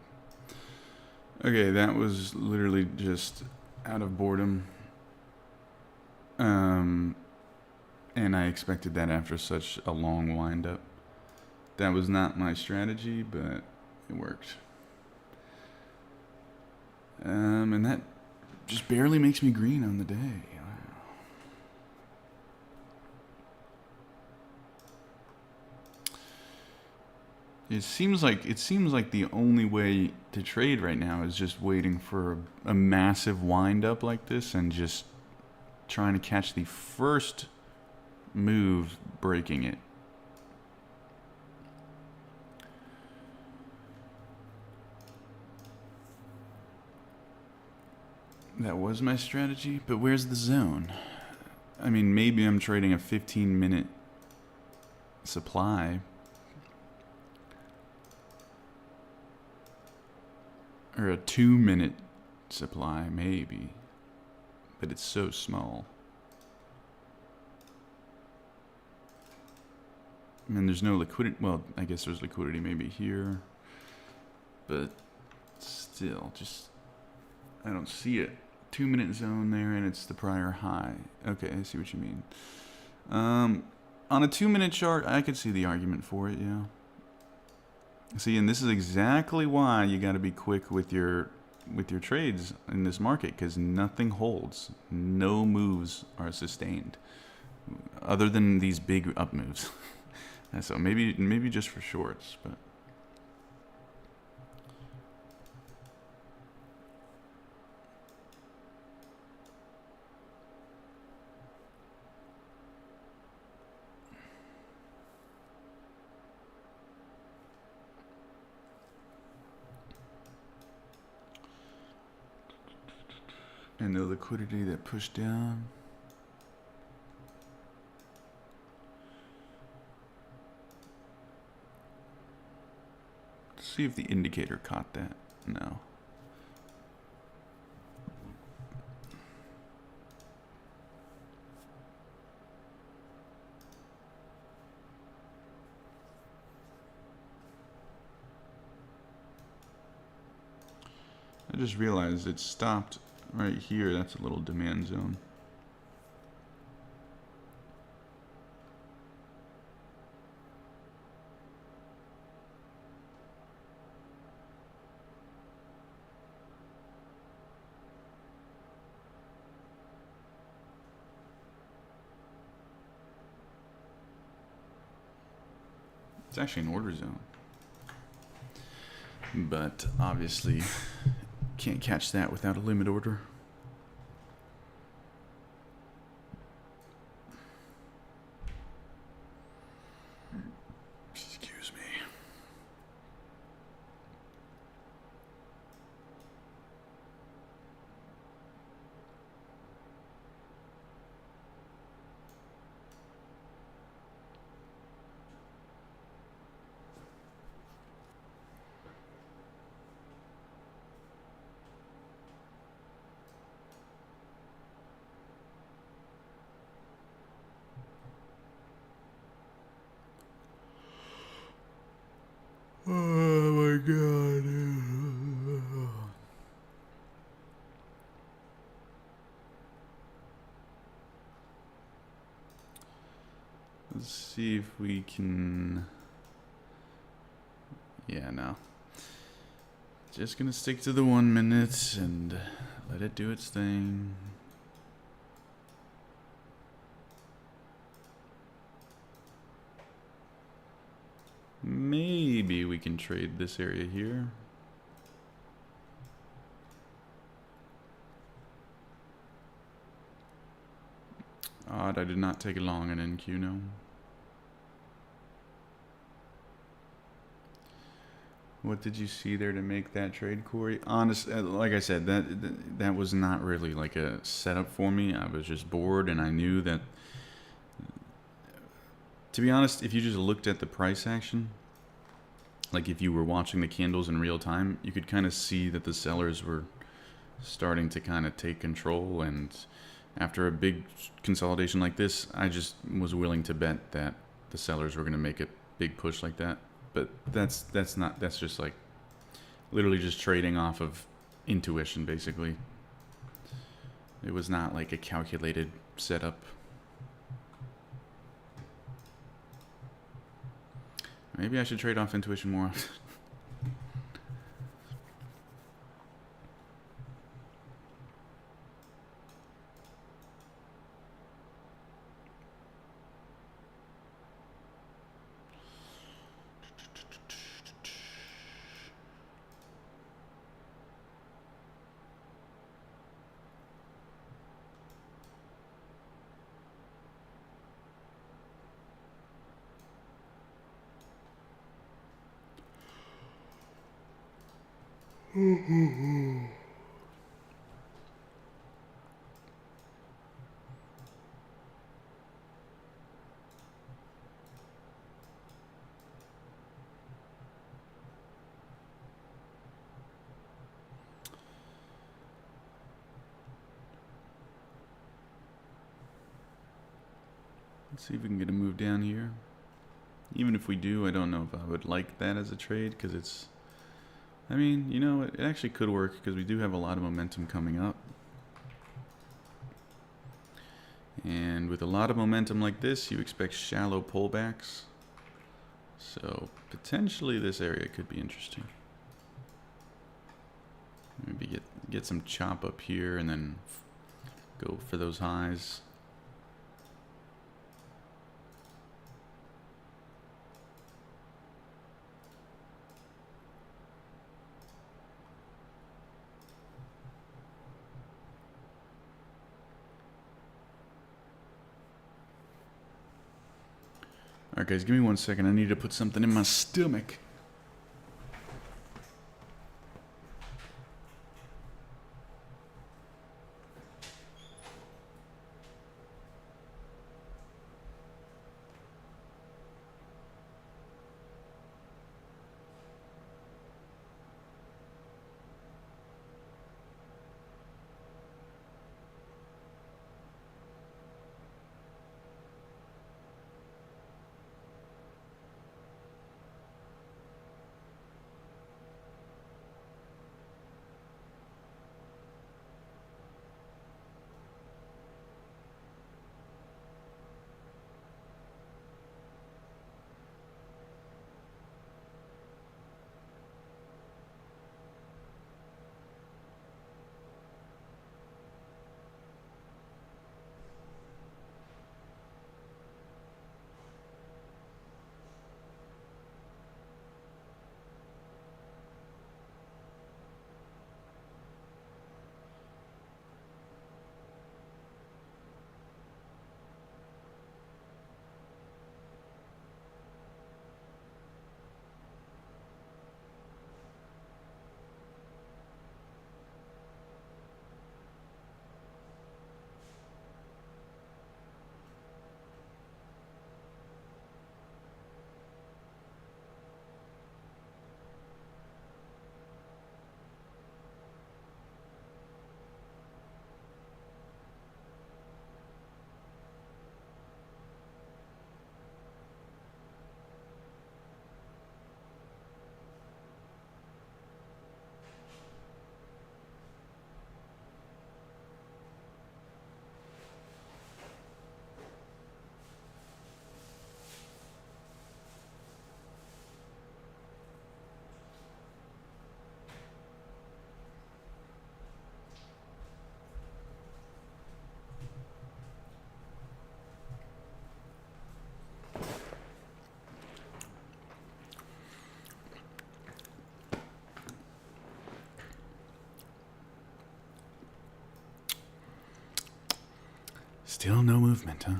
Okay, that was literally just out of boredom. And I expected that after such a long wind-up. That was not my strategy, but it worked. And that just barely makes me green on the day. Wow. It seems like the only way to trade right now is just waiting for a massive wind up like this and just trying to catch the first move breaking it. That was my strategy, but where's the zone? I mean, maybe I'm trading a 15-minute supply. Or a 2-minute supply, maybe. But it's so small. I mean, there's no liquidity. Well, I guess there's liquidity maybe here. But still, just... I don't see it. 2-minute zone there, and it's the prior high. Okay, I see what you mean. On a 2-minute chart, I could see the argument for it, yeah. See, and this is exactly why you got to be quick with your trades in this market, because nothing holds. No moves are sustained, other than these big up moves. So maybe just for shorts, but. And the liquidity that pushed down. Let's see if the indicator caught that. No. I just realized it stopped right here. That's a little demand zone. It's actually an order zone. But obviously can't catch that without a limit order. Excuse me. Let's see if we can. Yeah, no. Just gonna stick to the 1 minute and let it do its thing. Maybe we can trade this area here. Odd, I did not take it long an NQ, no. What did you see there to make that trade, Corey? Honestly, like I said, that was not really like a setup for me. I was just bored, and I knew that. To be honest, if you just looked at the price action, like if you were watching the candles in real time, you could kind of see that the sellers were starting to kind of take control, and after a big consolidation like this, I just was willing to bet that the sellers were going to make a big push like that. But that's just like literally just trading off of intuition, basically. It was not like a calculated setup. Maybe I should trade off intuition more often. Let's see if we can get a move down here. Even if we do, I don't know if I would like that as a trade, because it's, I mean, you know, it actually could work because we do have a lot of momentum coming up. And with a lot of momentum like this, you expect shallow pullbacks. So potentially this area could be interesting. Maybe get some chop up here and then go for those highs. Alright guys, give me 1 second. I need to put something in my stomach. Still no movement, huh?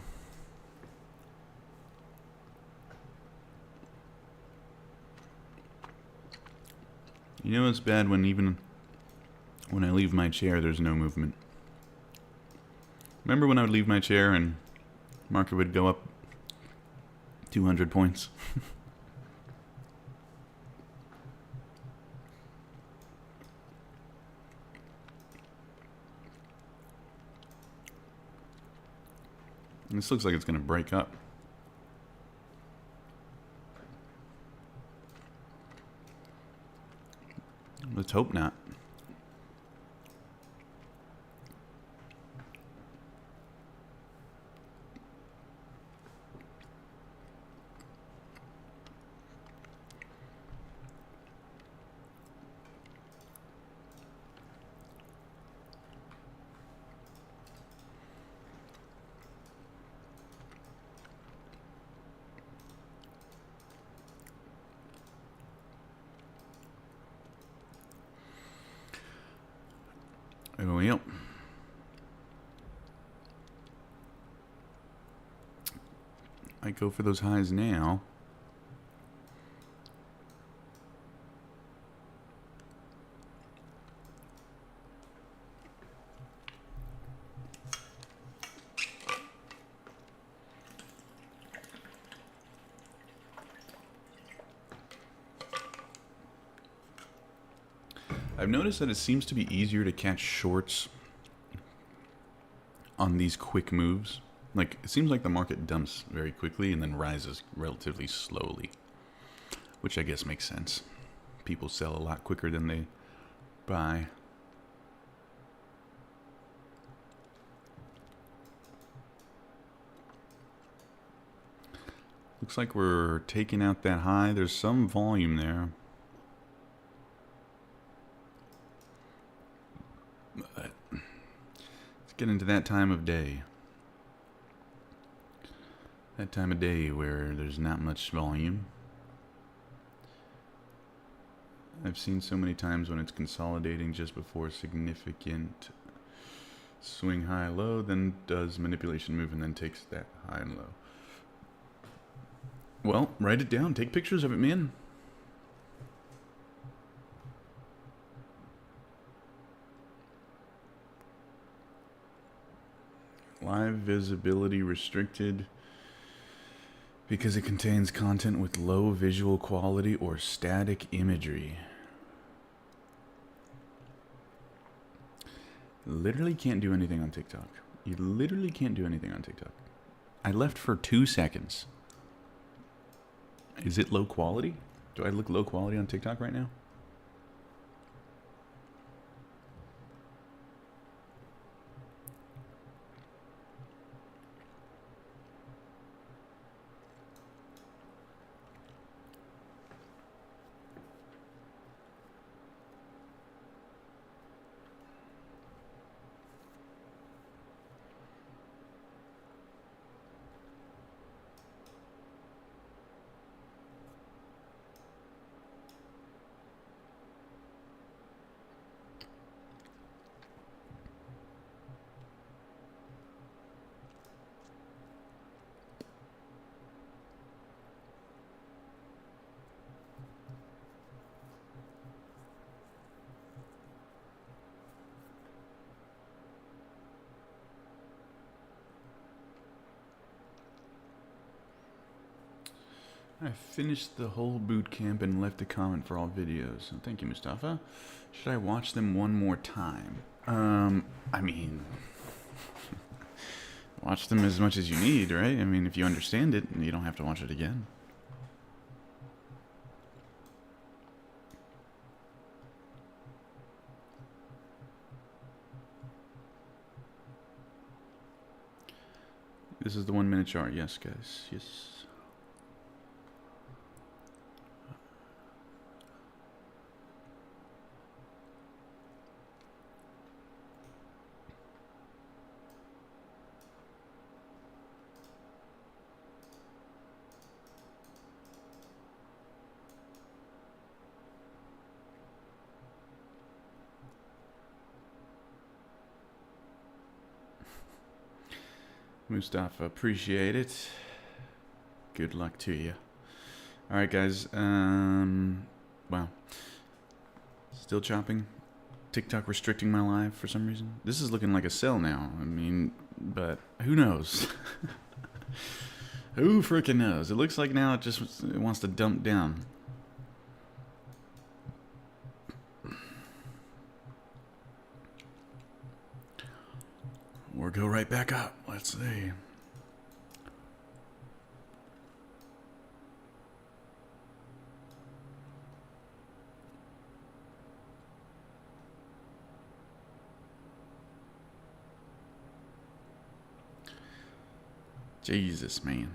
You know it's bad when even when I leave my chair there's no movement. Remember when I would leave my chair and market would go up 200 points? This looks like it's going to break up. Let's hope not. Oh, yep. I go for those highs now. I've noticed that it seems to be easier to catch shorts on these quick moves. Like, it seems like the market dumps very quickly and then rises relatively slowly, which I guess makes sense. People sell a lot quicker than they buy. Looks like we're taking out that high. There's some volume there. But let's get into that time of day. That time of day where there's not much volume. I've seen so many times when it's consolidating just before a significant swing high low, then does manipulation move and then takes that high and low. Well, write it down. Take pictures of it, man. Live visibility restricted because it contains content with low visual quality or static imagery. Literally can't do anything on TikTok. You literally can't do anything on TikTok. I left for 2 seconds. Is it low quality? Do I look low quality on TikTok right now? I finished the whole boot camp and left a comment for all videos. So thank you, Mustafa. Should I watch them one more time? I mean, watch them as much as you need, right? I mean, if you understand it, you don't have to watch it again. This is the 1 minute chart. Yes, guys. Yes. Mustafa, appreciate it. Good luck to you. Alright, guys. Wow. Still chopping. TikTok restricting my live for some reason. This is looking like a sell now. I mean, but who knows? Who freaking knows? It looks like now it wants to dump down. Or go right back up. Let's see. Jesus, man.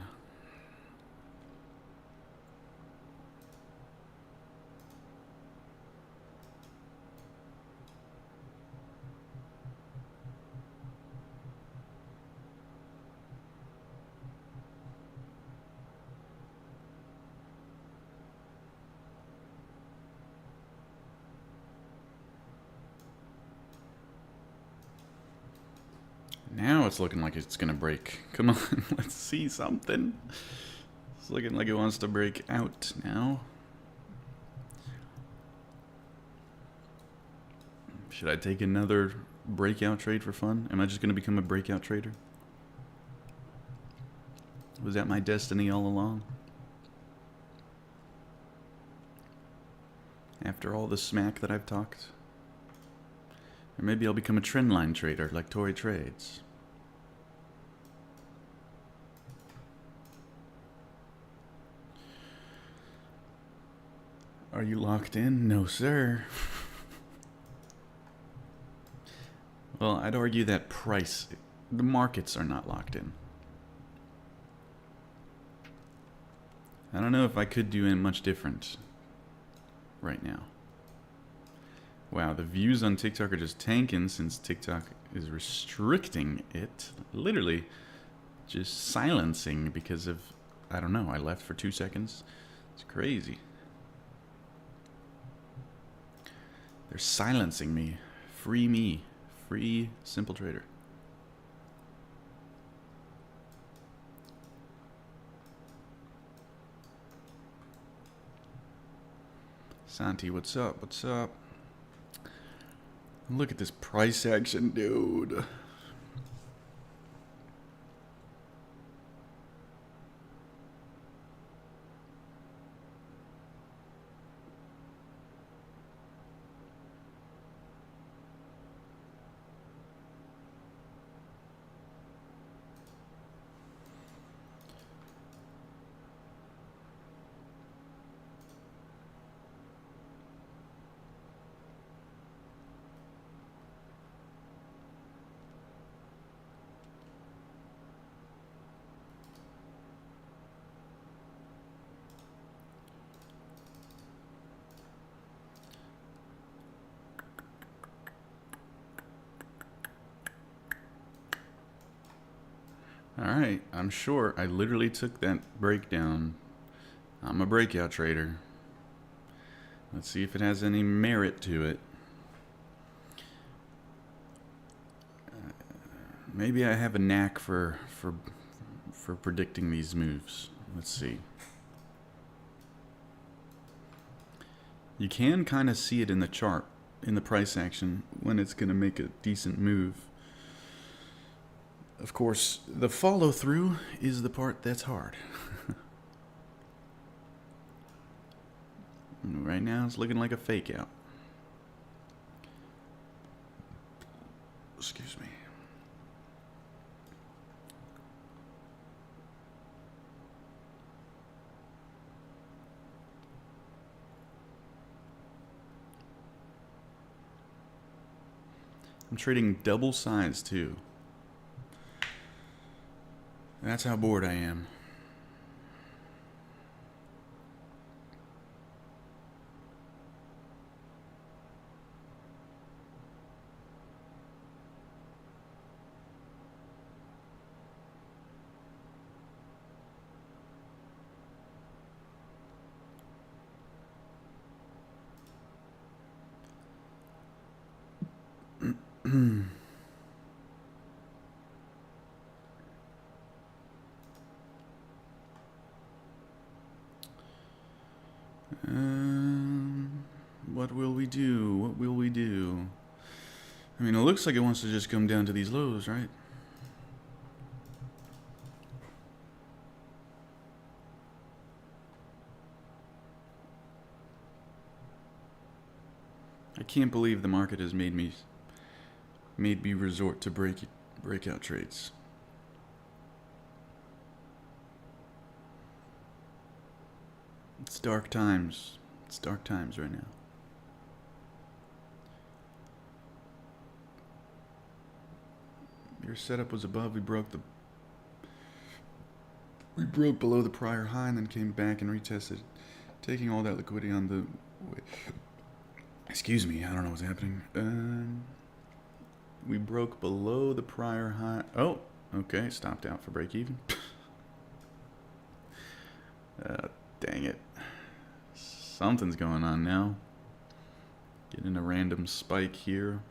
Now it's looking like it's gonna break. Come on, let's see something. It's looking like it wants to break out now. Should I take another breakout trade for fun? Am I just gonna become a breakout trader? Was that my destiny all along? After all the smack that I've talked? Or maybe I'll become a trendline trader like Tory Trades. Are you locked in? No, sir. Well, I'd argue that the markets are not locked in. I don't know if I could do it much different right now. Wow, the views on TikTok are just tanking since TikTok is restricting it. Literally just silencing because of, I don't know, I left for 2 seconds. It's crazy. They're silencing me. Free me. Free Simple Trader. Santi, what's up? What's up? Look at this price action, dude. Alright, I'm sure I literally took that breakdown. I'm a breakout trader. Let's see if it has any merit to it. Maybe I have a knack for predicting these moves. Let's see. You can kind of see it in the chart, in the price action, when it's going to make a decent move. Of course, the follow through is the part that's hard. Right now, it's looking like a fake out. Excuse me. I'm trading double size too. That's how bored I am. we do? What will we do? I mean, it looks like it wants to just come down to these lows, right? I can't believe the market has made me resort to breakout trades. It's dark times. It's dark times right now. Your setup was above. We broke below the prior high and then came back and retested, taking all that liquidity on the way. Excuse me, I don't know what's happening. We broke below the prior high. Oh, okay, stopped out for break even. Dang it. Something's going on now. Getting a random spike here.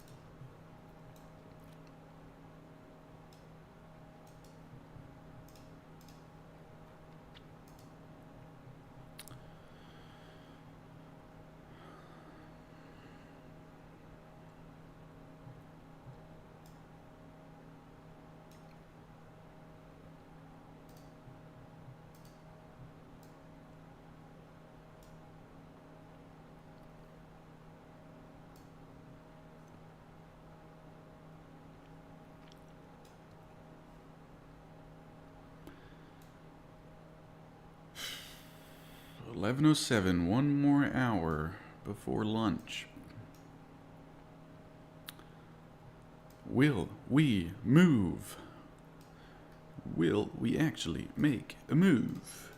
$11:07, one more hour before lunch. Will we move? Will we actually make a move?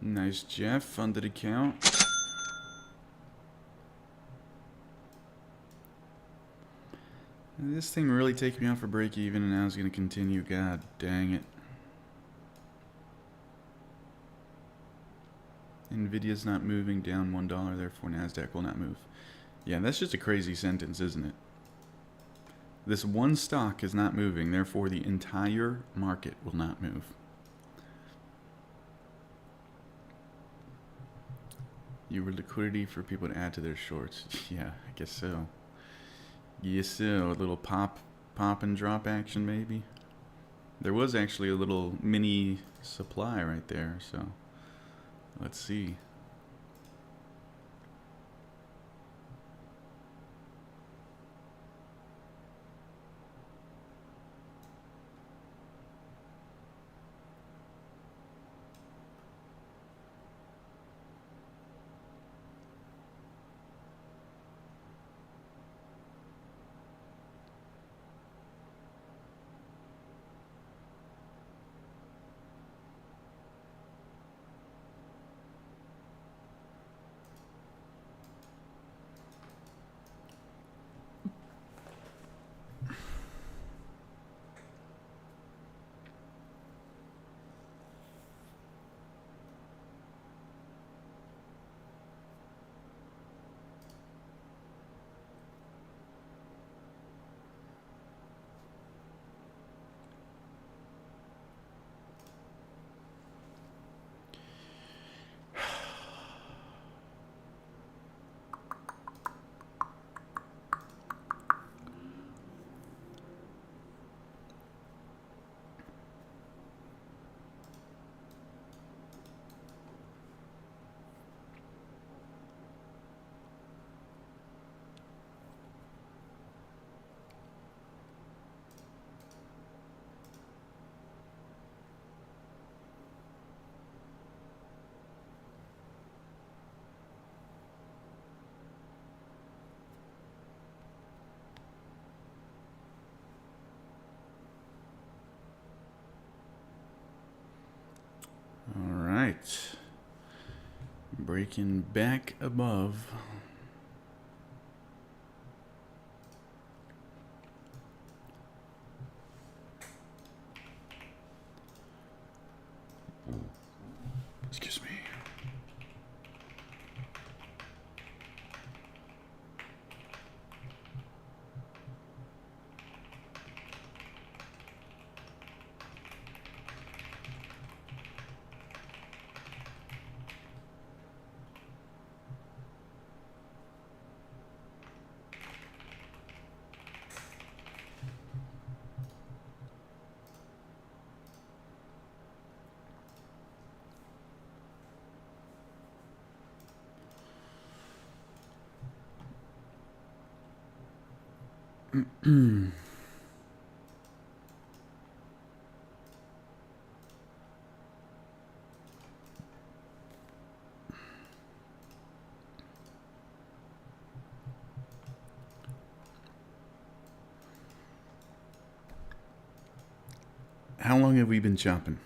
Nice, Jeff. Funded account. This thing really takes me out for break even, and now it's going to continue. God dang it. Nvidia's not moving, down $1, therefore NASDAQ will not move. Yeah, that's just a crazy sentence, isn't it? This one stock is not moving, therefore the entire market will not move. You were liquidity for people to add to their shorts. Yeah, I guess so. Yes, so a little pop and drop action maybe. There was actually a little mini supply right there, so let's see. Alright. Breaking back above. Excuse me. How long have we been chopping?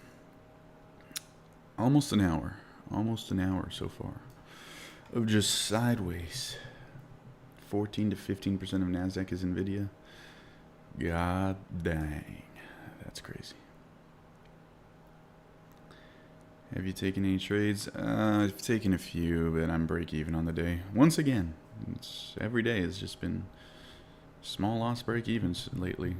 Almost an hour. Almost an hour so far. Of just sideways. 14 to 15% of NASDAQ is NVIDIA. God dang. That's crazy. Have you taken any trades? I've taken a few, but I'm break even on the day. Once again, every day has just been small loss break evens lately.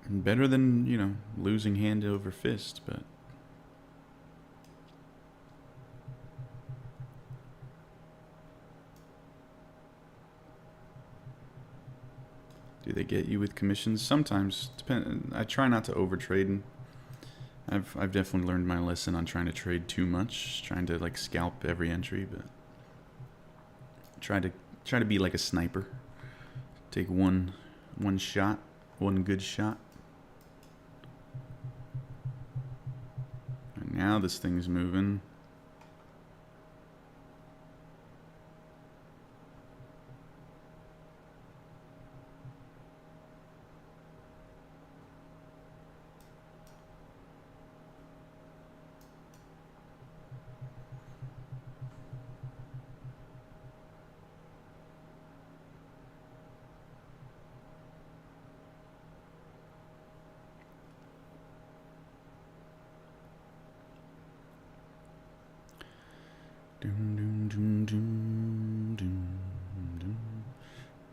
Better than, you know, losing hand over fist, but do they get you with commissions? Sometimes. I try not to overtrade. I've definitely learned my lesson on trying to trade too much, trying to like scalp every entry, but try to be like a sniper. Take one shot, one good shot. And now this thing's moving.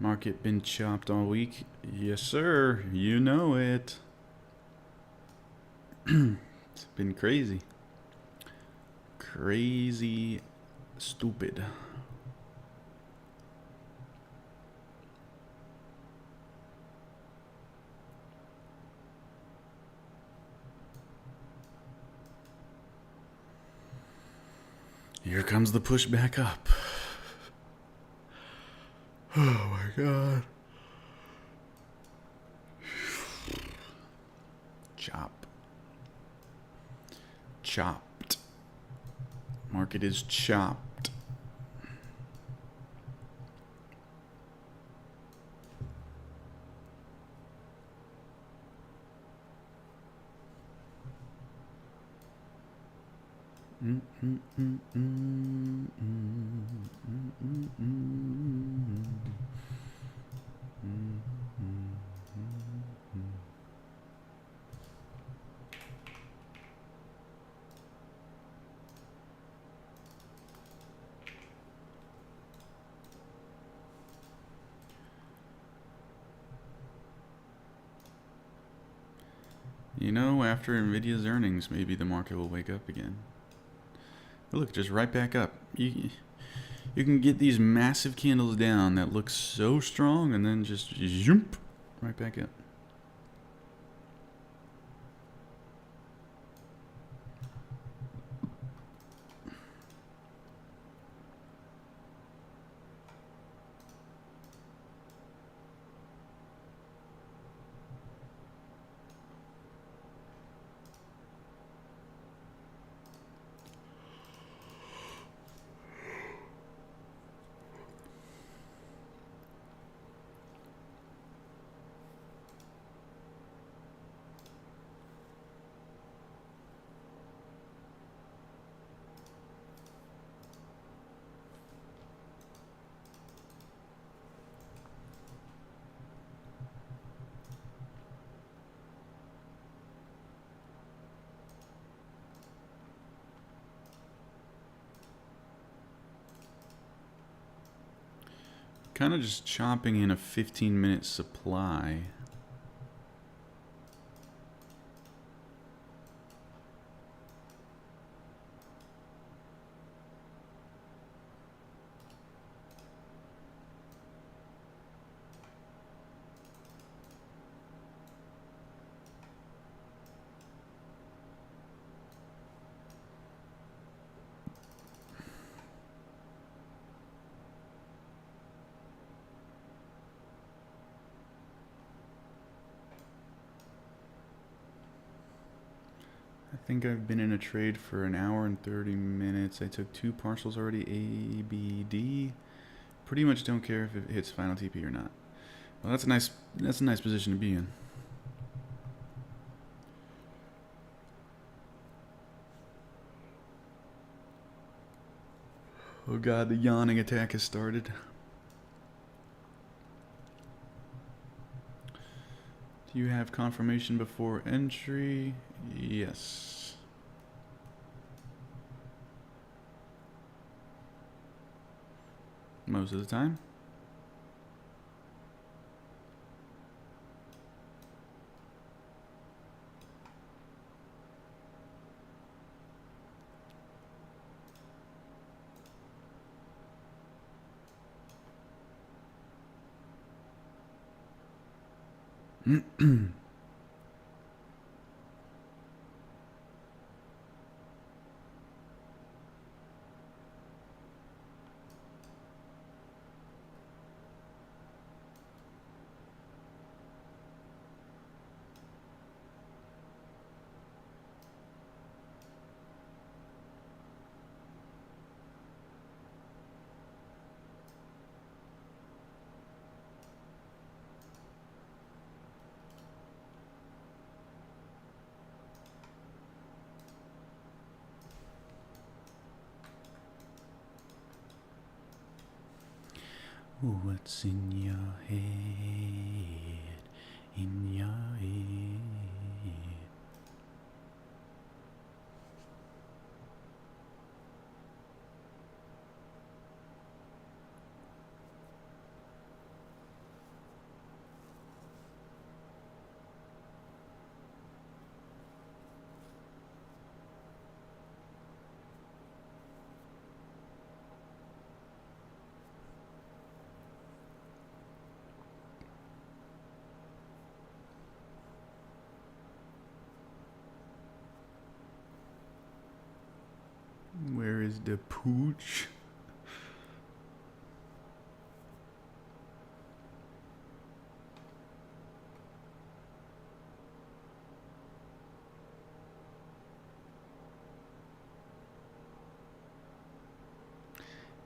Market been chopped all week? Yes, sir. You know it. It's been crazy. Crazy stupid. Here comes the push back up. Oh my god. Chop. Chopped. Market is chopped. You know, after Nvidia's earnings, maybe the market will wake up again. But look, just right back up. You can get these massive candles down that look so strong and then just jump right back up. Kind of just chopping in a 15-minute supply. think I've been in a trade for an hour and 30 minutes. I took 2 parcels already, A, B, D. Pretty much don't care if it hits final TP or not. Well, that's a nice position to be in. Oh god, the yawning attack has started. Do you have confirmation before entry? Yes. Most of the time. What's in your head? In your head. Where is the pooch?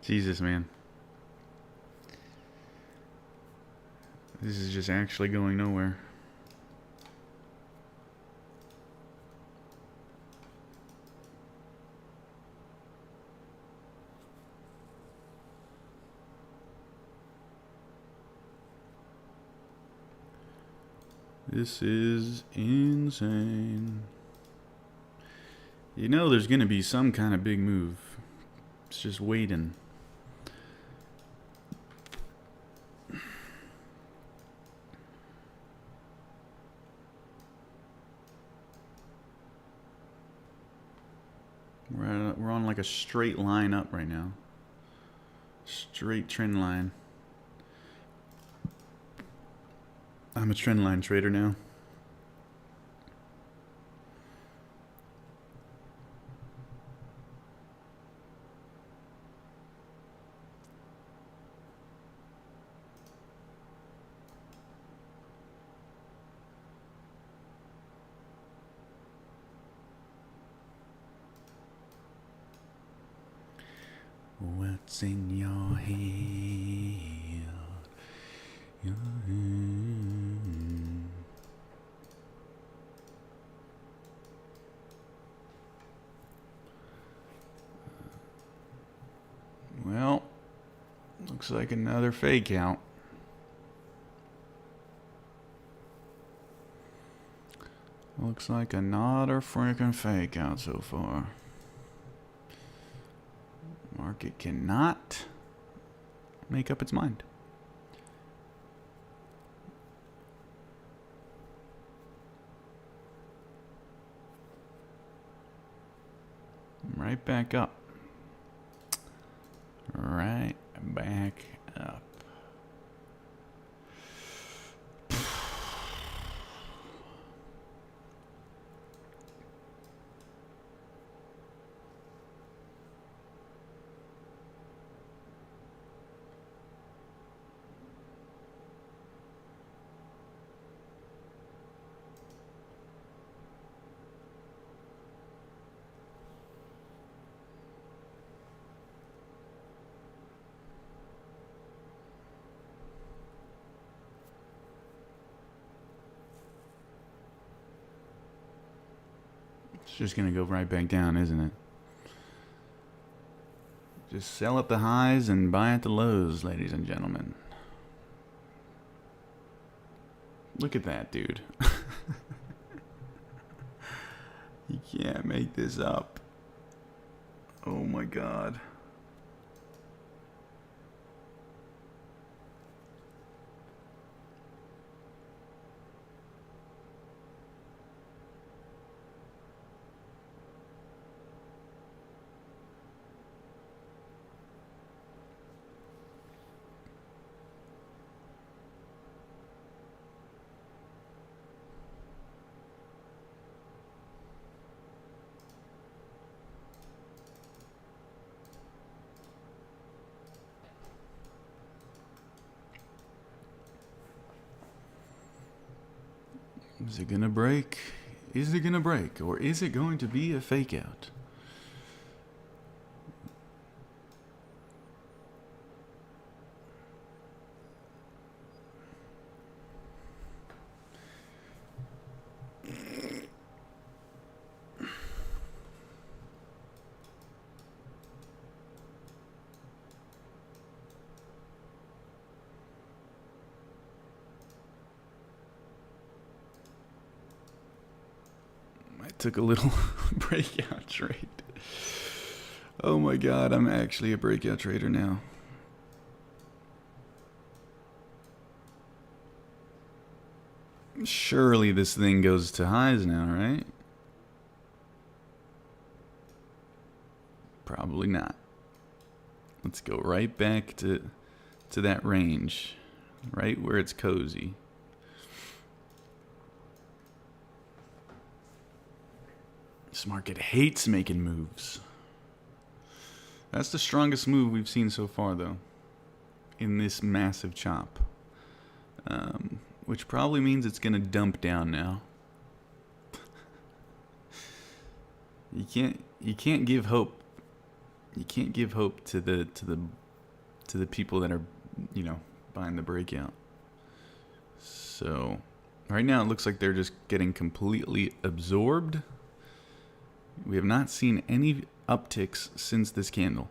Jesus, man. This is just actually going nowhere. This is insane. You know there's gonna be some kind of big move. It's just waiting. We're on like a straight line up right now. Straight trend line. I'm a trend line trader now. What's in your head? Your head. Well, looks like another fake out. Looks like another freaking fake out so far. Market cannot make up its mind. Right back up. Right back up. It's just going to go right back down, isn't it? Just sell at the highs and buy at the lows, ladies and gentlemen. Look at that, dude. You can't make this up. Oh my God. Is it gonna break? Is it gonna break? Or is it going to be a fake out? Took a little breakout trade. Oh my God, I'm actually a breakout trader now. Surely this thing goes to highs now, right? Probably not. Let's go right back to that range, right where it's cozy. This market hates making moves. That's the strongest move we've seen so far, though, in this massive chop. Which probably means it's gonna dump down now. You can't give hope. You can't give hope to the people that are, you know, buying the breakout. So right now it looks like they're just getting completely absorbed. We have not seen any upticks since this candle.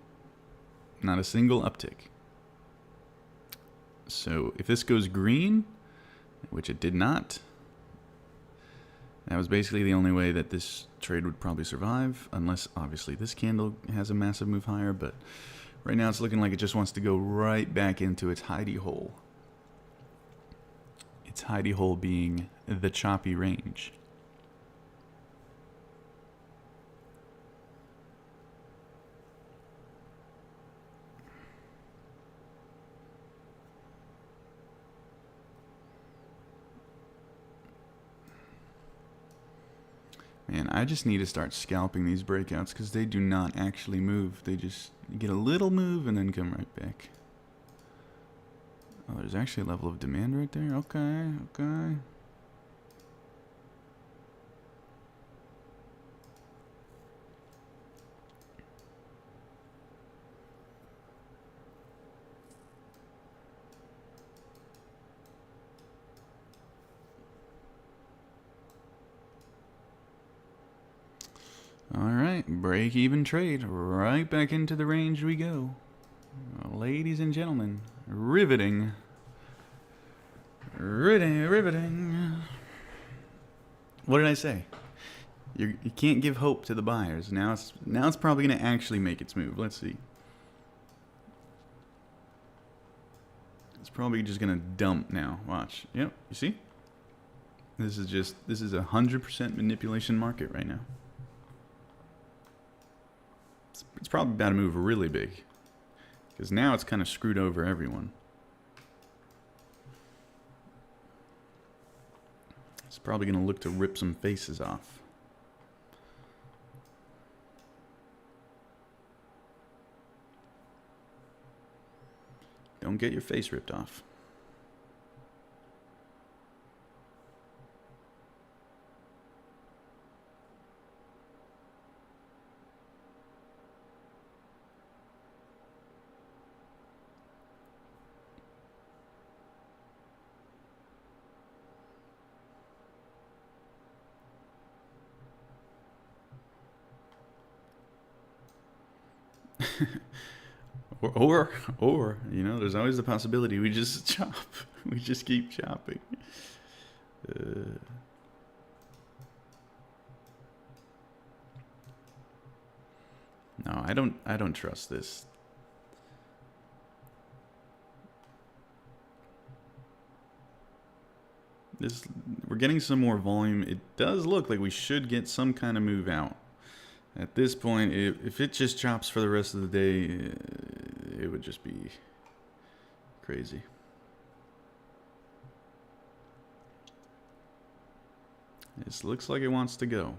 Not a single uptick. So if this goes green, which it did not, that was basically the only way that this trade would probably survive, unless obviously this candle has a massive move higher, but right now it's looking like it just wants to go right back into its hidey hole. Its hidey hole being the choppy range. Man, I just need to start scalping these breakouts because they do not actually move. They just get a little move and then come right back. Oh, there's actually a level of demand right there. Okay, okay. Alright, break even trade. Right back into the range we go. Ladies and gentlemen, riveting. Riveting. What did I say? You can't give hope to the buyers. Now it's probably going to actually make its move. Let's see. It's probably just going to dump now. Watch. Yep, you see? This is a 100% manipulation market right now. It's probably about to move really big. Because now it's kind of screwed over everyone. It's probably going to look to rip some faces off. Don't get your face ripped off. or you know, there's always the possibility we just chop. We just keep chopping. No, I don't trust this. We're getting some more volume. It does look like we should get some kind of move out. At this point, if it just chops for the rest of the day, it would just be crazy. This looks like it wants to go.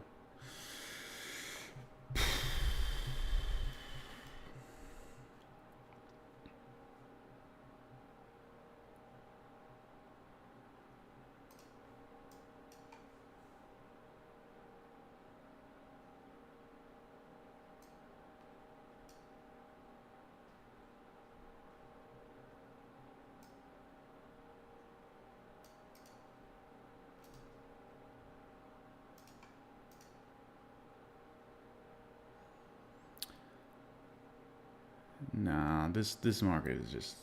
Nah, this market is just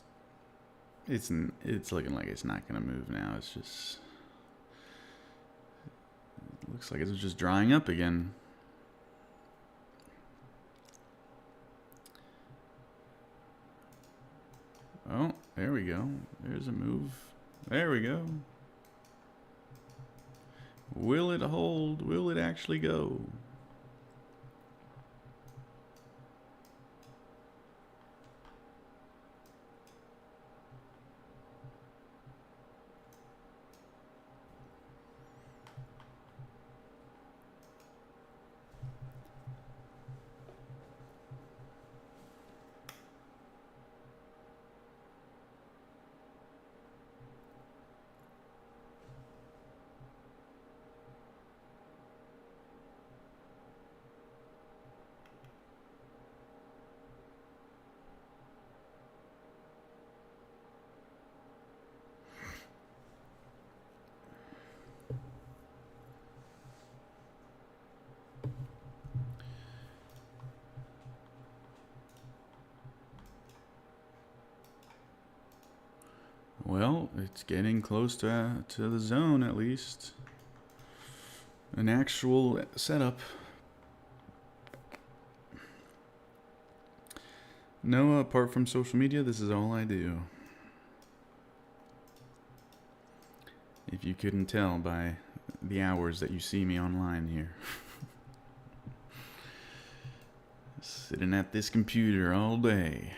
it's looking like it's not gonna move now. It's just it looks like it's just drying up again. Oh, there we go. There's a move. There we go. Will it hold? Will it actually go? Well, it's getting close to the zone, at least. An actual setup. No, apart from social media, this is all I do. If you couldn't tell by the hours that you see me online here. Sitting at this computer all day.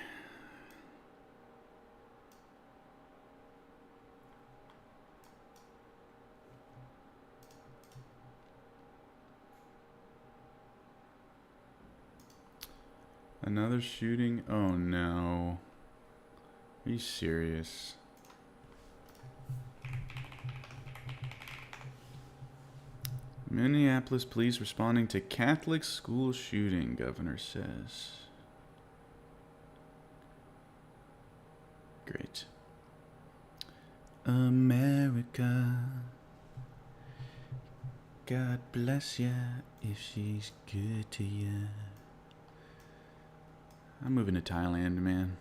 Another shooting? Oh no. Are you serious? Minneapolis police responding to Catholic school shooting, governor says. Great. America. God bless ya if she's good to ya. I'm moving to Thailand, man.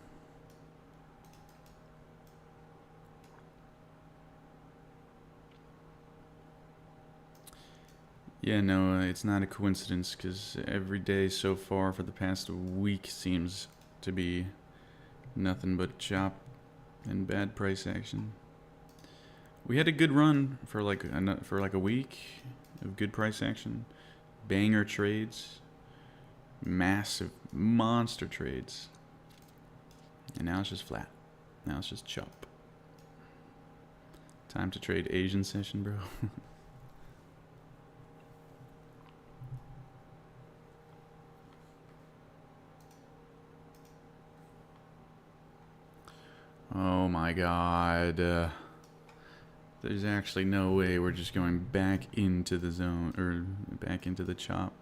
Yeah, no, it's not a coincidence, because every day so far for the past week seems to be nothing but chop and bad price action. We had a good run for like a week of good price action. Banger trades. Massive monster trades, and now it's just flat. Now it's just chop. Time to trade Asian session, bro. Oh my god. There's actually no way we're just going back into the zone, or back into the chop.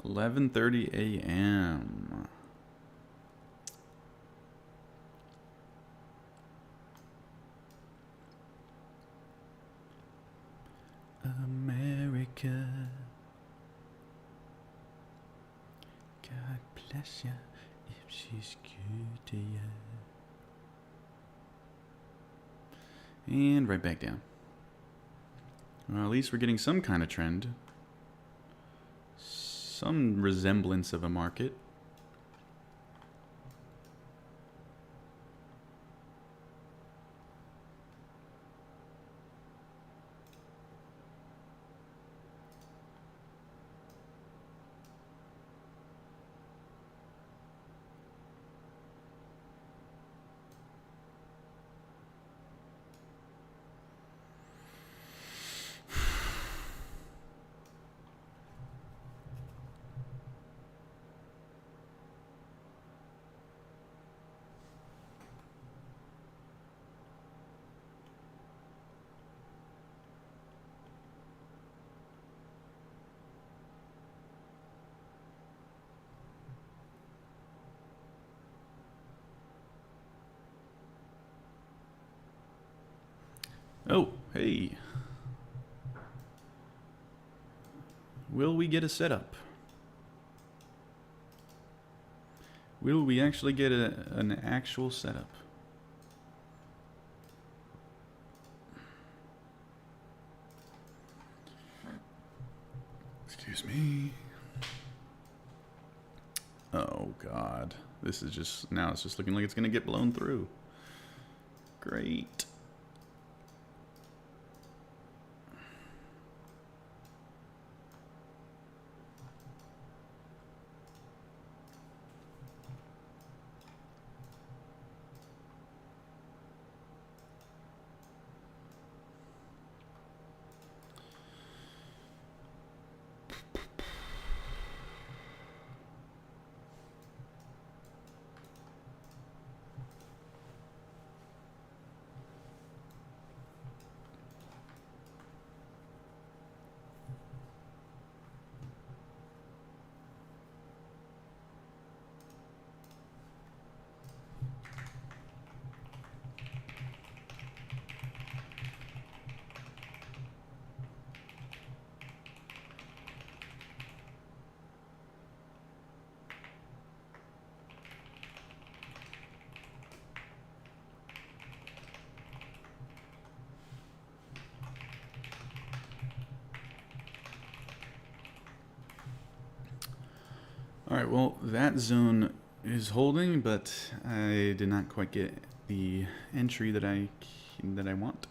11:30 a.m. America. ask ya if she's good to ya. And right back down. Well, at least we're getting some kind of trend. Some resemblance of a market. Oh, hey. Will we get a setup? Will we actually get an actual setup? Excuse me. Oh, God. This is just, now it's just looking like it's going to get blown through. Great. Alright, well, that zone is holding, but I did not quite get the entry that I want.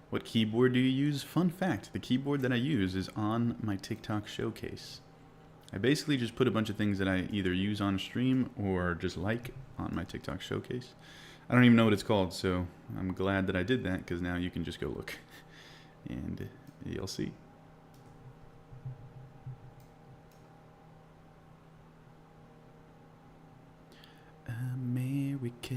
What keyboard do you use? Fun fact, the keyboard that I use is on my TikTok showcase. I basically just put a bunch of things that I either use on stream or just like on my TikTok showcase. I don't even know what it's called, so I'm glad that I did that, because now you can just go look and you'll see. America.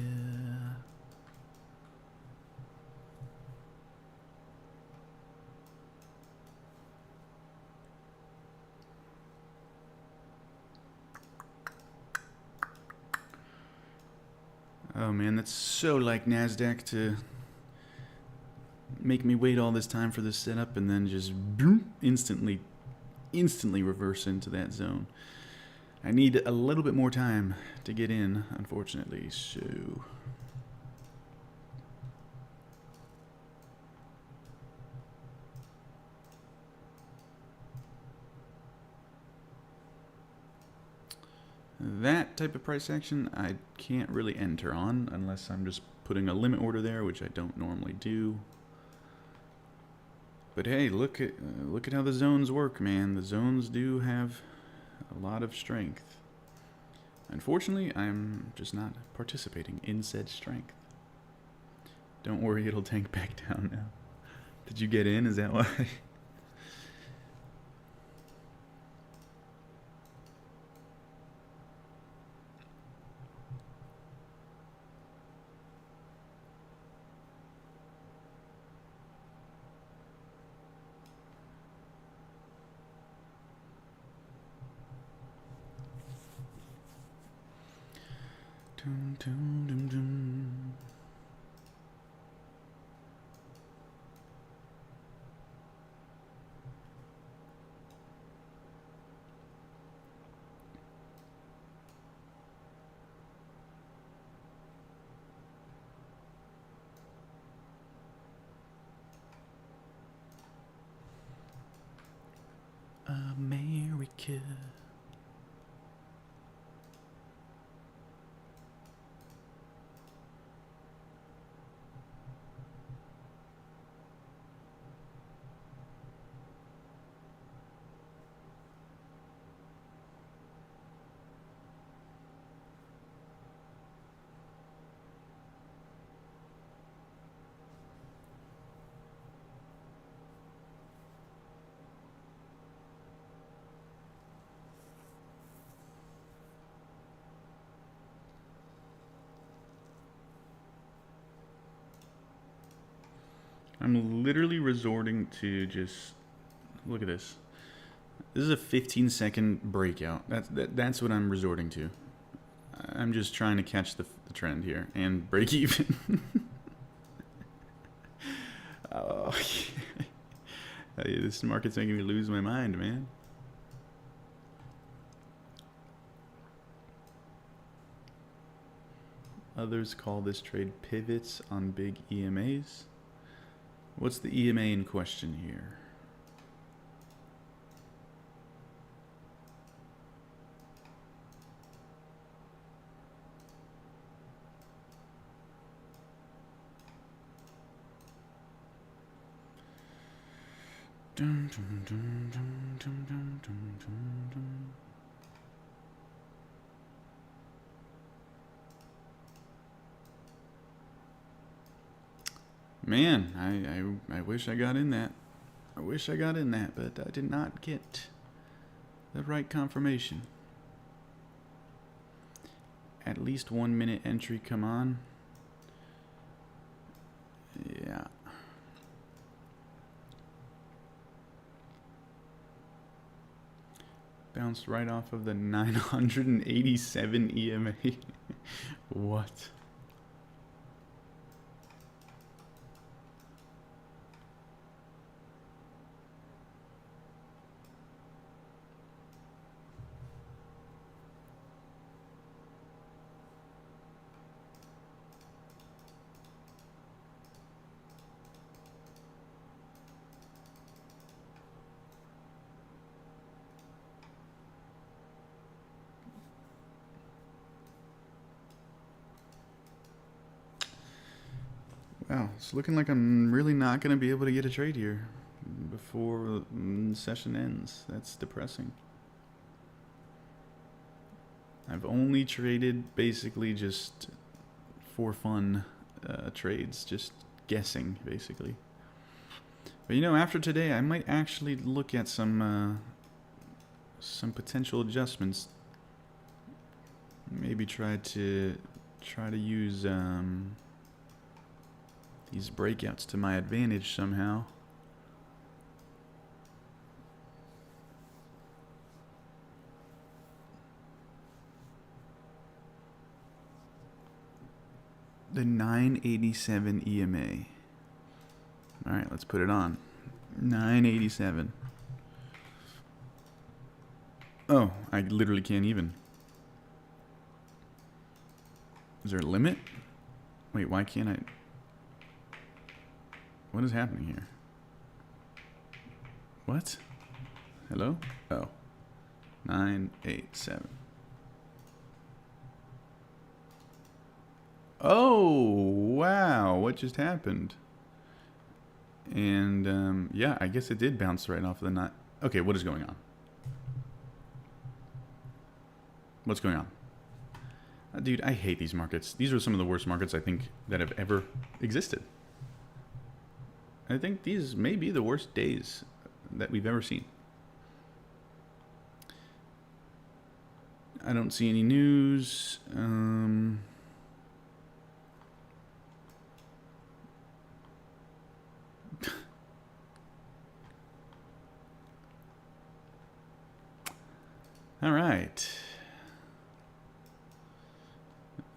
Oh man, that's so like NASDAQ to make me wait all this time for this setup and then just boom, instantly reverse into that zone. I need a little bit more time to get in, unfortunately, so... That type of price action I can't really enter on unless I'm just putting a limit order there, which I don't normally do. But hey, look at how the zones work, man. The zones do have a lot of strength. Unfortunately, I'm just not participating in said strength. Don't worry, it'll tank back down now. Did you get in? Is that why? Dum, dum, dum, dum. America. I'm literally resorting to just look at this. This is a 15-second breakout. That's what I'm resorting to. I'm just trying to catch the trend here and break even. Oh, yeah. This market's making me lose my mind, man. Others call this trade pivots on big EMAs. What's the EMA in question here? Dun, dun, dun, dun, dun, dun, dun, dun, dun. Man, I wish I got in that. I wish I got in that, but I did not get the right confirmation. At least 1 minute entry, come on. Yeah. Bounced right off of the 987 EMA. What? Wow, it's looking like I'm really not going to be able to get a trade here before the session ends. That's depressing. I've only traded basically just for fun trades, just guessing basically. But you know, after today, I might actually look at some potential adjustments. Maybe try to use these breakouts to my advantage somehow. The 987 EMA. All right, let's put it on. 987. Oh, I literally can't even. Is there a limit? Wait, why can't I? What is happening here? What? Hello? Oh. 987. Oh, wow. What just happened? And, yeah, I guess it did bounce right off of the nine. Okay, what is going on? What's going on? Dude, I hate these markets. These are some of the worst markets I think that have ever existed. I think these may be the worst days that we've ever seen. I don't see any news. All right.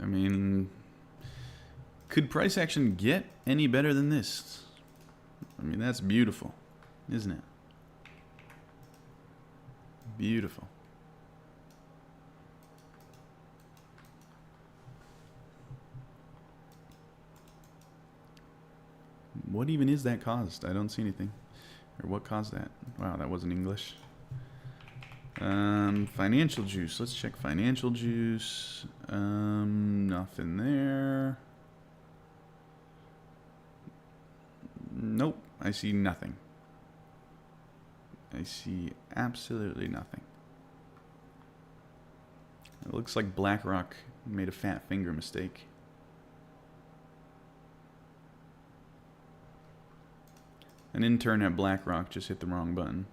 I mean, could price action get any better than this? I mean, that's beautiful, isn't it? Beautiful. What even is that caused? I don't see anything. Or what caused that? Wow, that wasn't English. Financial juice. Let's check financial juice. Nothing there. Nope. I see nothing. I see absolutely nothing. It looks like BlackRock made a fat finger mistake. An intern at BlackRock just hit the wrong button.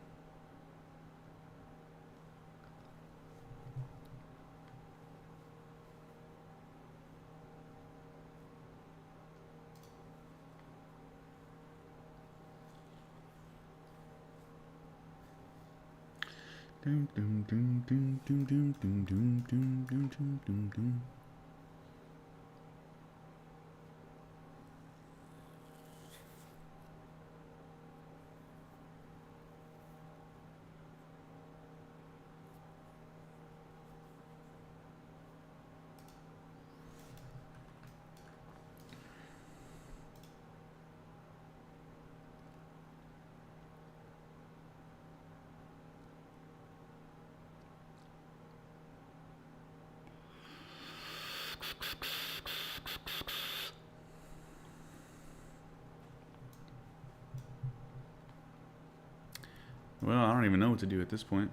Well, I don't even know what to do at this point.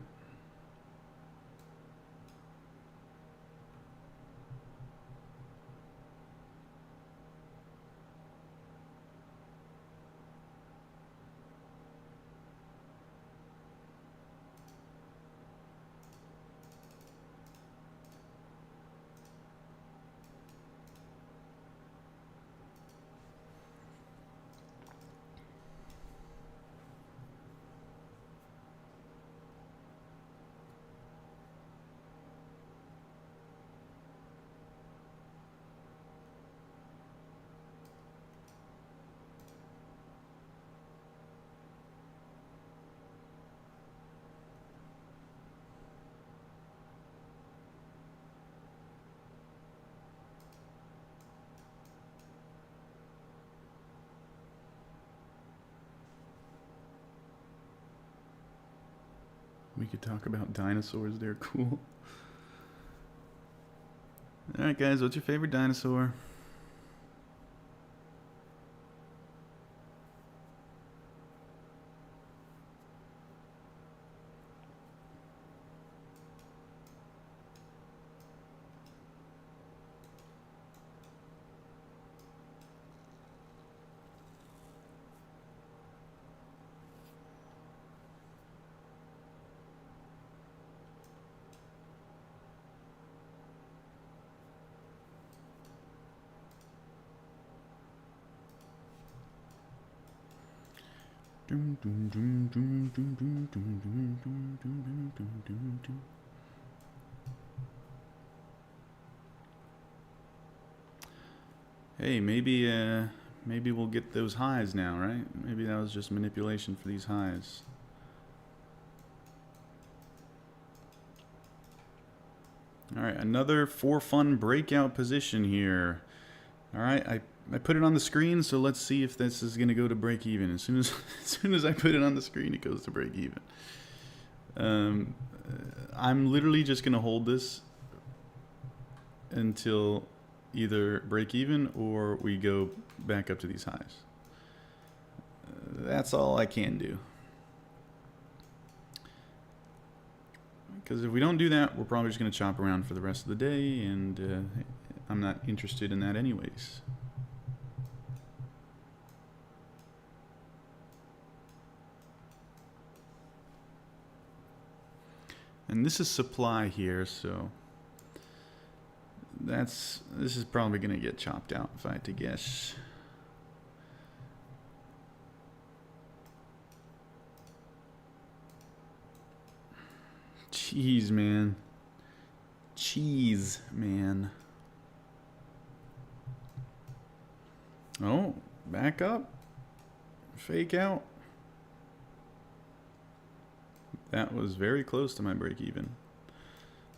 We could talk about dinosaurs. They're cool. Alright guys, what's your favorite dinosaur? Hey, maybe we'll get those highs now, right? Maybe that was just manipulation for these highs. Alright, another for fun breakout position here. Alright, I put it on the screen, so let's see if this is gonna go to break even. As soon as I put it on the screen, it goes to break even. I'm literally just gonna hold this until either break even or we go back up to these highs. That's all I can do. Because if we don't do that, we're probably just gonna chop around for the rest of the day, and I'm not interested in that anyways. And this is supply here, so this is probably gonna get chopped out if I had to guess. Cheese, man. Cheese, man. Oh, back up. Fake out. That was very close to my break even.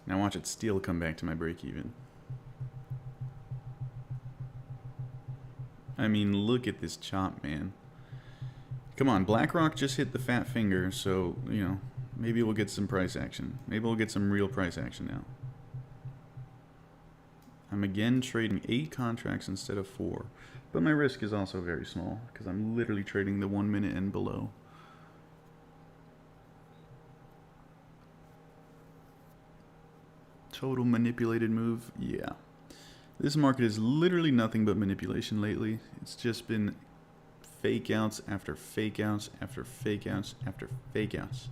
Now watch it still come back to my break even. I mean, look at this chop, man. Come on, BlackRock just hit the fat finger, so, you know, Maybe we'll get some price action. Maybe we'll get some real price action now. I'm again trading 8 contracts instead of 4. But my risk is also very small because I'm literally trading the 1 minute and below. Total manipulated move? Yeah. This market is literally nothing but manipulation lately. It's just been fake outs after fake outs after fake outs after fake outs.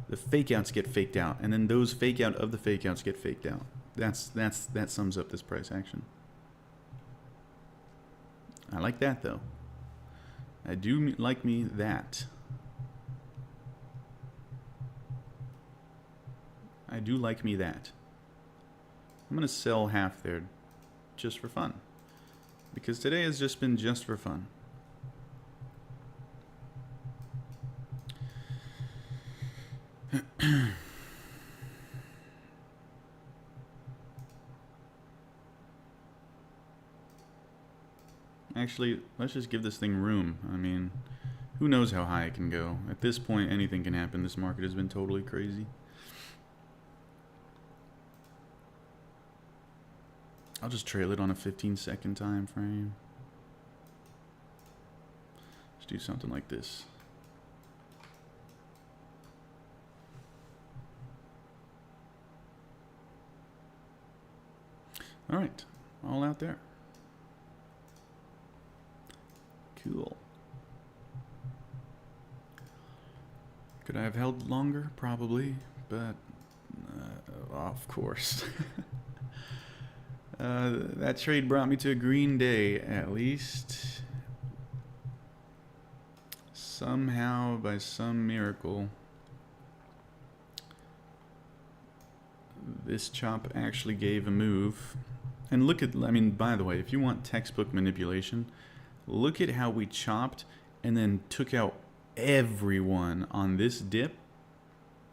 The fake outs get faked out, and then those fake out of the fake outs get faked out. That sums up this price action. I like that though. I do like me that. I do like me that. I'm gonna sell half there just for fun. Because today has just been just for fun. Actually, let's just give this thing room. I mean, who knows how high it can go. At this point, anything can happen. This market has been totally crazy. I'll just trail it on a 15-second time frame. Let's do something like this. All right, all out there. Cool. Could I have held longer? Probably, but of course. That trade brought me to a green day, at least. Somehow, by some miracle, this chop actually gave a move. And look at, I mean, by the way, if you want textbook manipulation, look at how we chopped and then took out everyone on this dip.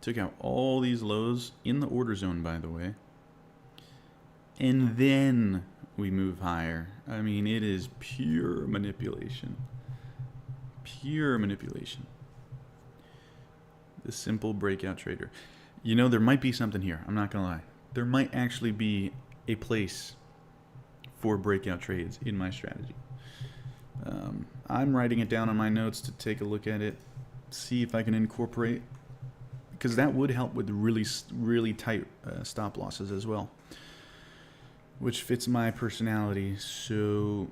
Took out all these lows in the order zone, by the way. And then we move higher. I mean, it is pure manipulation. Pure manipulation. The simple breakout trader. You know, there might be something here. I'm not going to lie. There might actually be a place for breakout trades in my strategy. I'm writing it down on my notes to take a look at it. See if I can incorporate. Because that would help with really tight stop losses as well. Which fits my personality. So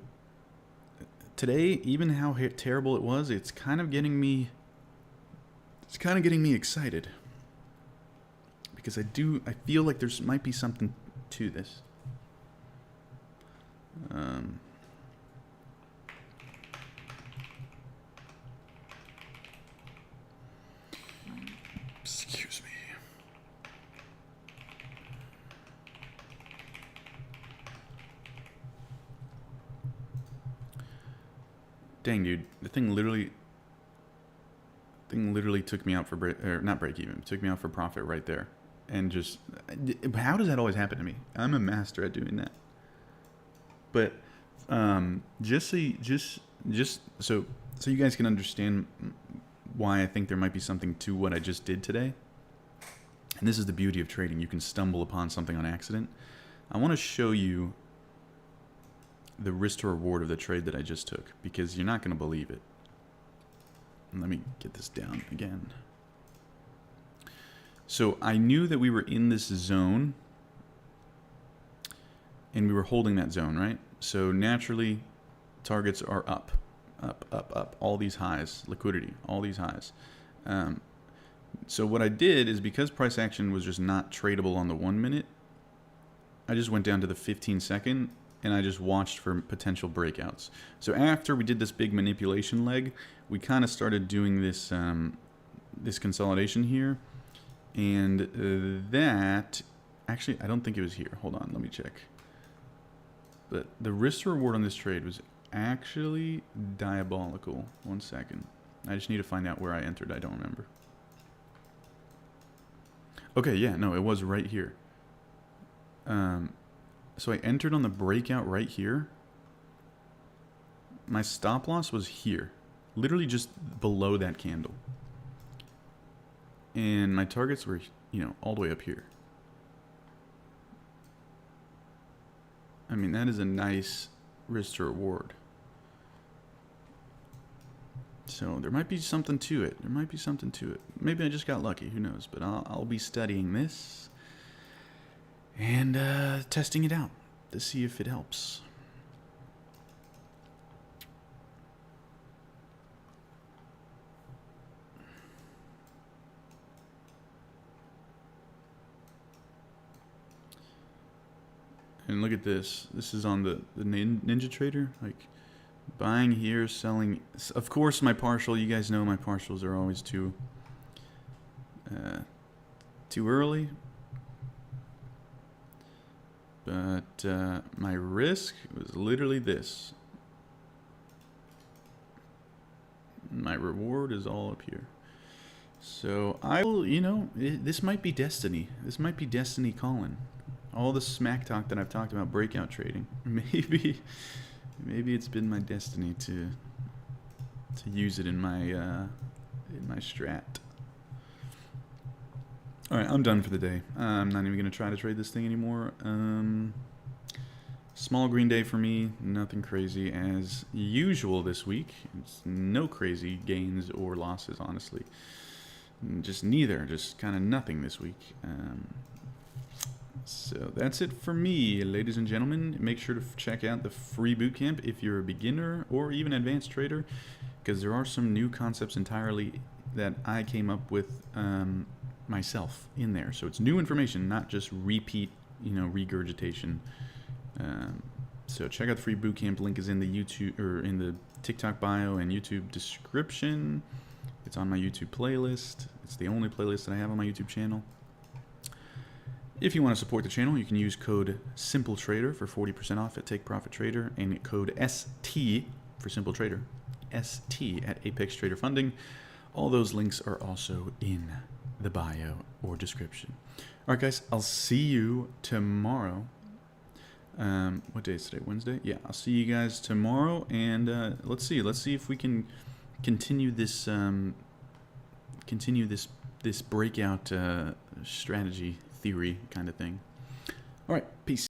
today, even how terrible it was, it's kind of getting me excited. Because I feel like there might be something to this. Excuse me. Dang, dude, the thing literally took me out for not break even, took me out for profit right there, and just how does that always happen to me? I'm a master at doing that. But just so you guys can understand why I think there might be something to what I just did today. And this is the beauty of trading. You can stumble upon something on accident. I want to show you the risk to reward of the trade that I just took, because you're not going to believe it. Let me get this down again. So I knew that we were in this zone and we were holding that zone, right? So naturally targets are up, all these highs, liquidity, all these highs. So what I did is, because price action was just not tradable on the 1 minute, I just went down to the 15-second and I just watched for potential breakouts. So after we did this big manipulation leg, we kind of started doing this this consolidation here, and that actually, I don't think it was here. Hold on, let me check. But the risk to reward on this trade was actually diabolical. 1 second. I just need to find out where I entered. I don't remember. Okay, yeah, no, it was right here. So I entered on the breakout right here. My stop loss was here, literally just below that candle. and my targets were, you know, all the way up here. I mean, that is a nice risk to reward. So there might be something to it. There might be something to it. Maybe I just got lucky. Who knows? But I'll be studying this and testing it out to see if it helps. And look at this. This is on the Ninja Trader. Like, buying here, selling. Of course, my partial. You guys know my partials are always too early. But my risk was literally this. My reward is all up here. So I will, you know, this might be destiny. This might be destiny calling. All the smack talk that I've talked about breakout trading. Maybe it's been my destiny to use it in my strat. All right, I'm done for the day. I'm not even gonna try to trade this thing anymore. Small green day for me. Nothing crazy as usual this week. It's no crazy gains or losses, honestly. Just neither. Just kind of nothing this week. So that's it for me, ladies and gentlemen. Make sure to check out the free bootcamp if you're a beginner or even advanced trader, because there are some new concepts entirely that I came up with myself in there. So it's new information, not just repeat, you know, regurgitation. So check out the free bootcamp. Link is in the YouTube or in the TikTok bio and YouTube description. It's on my YouTube playlist. It's the only playlist that I have on my YouTube channel. If you want to support the channel, you can use code SimpleTrader for 40% off at Take Profit Trader and code ST for Simple Trader, ST at Apex Trader Funding. All those links are also in the bio or description. All right, guys, I'll see you tomorrow. What day is today? Wednesday? Yeah, I'll see you guys tomorrow, and let's see if we can continue this this breakout strategy theory kind of thing. All right,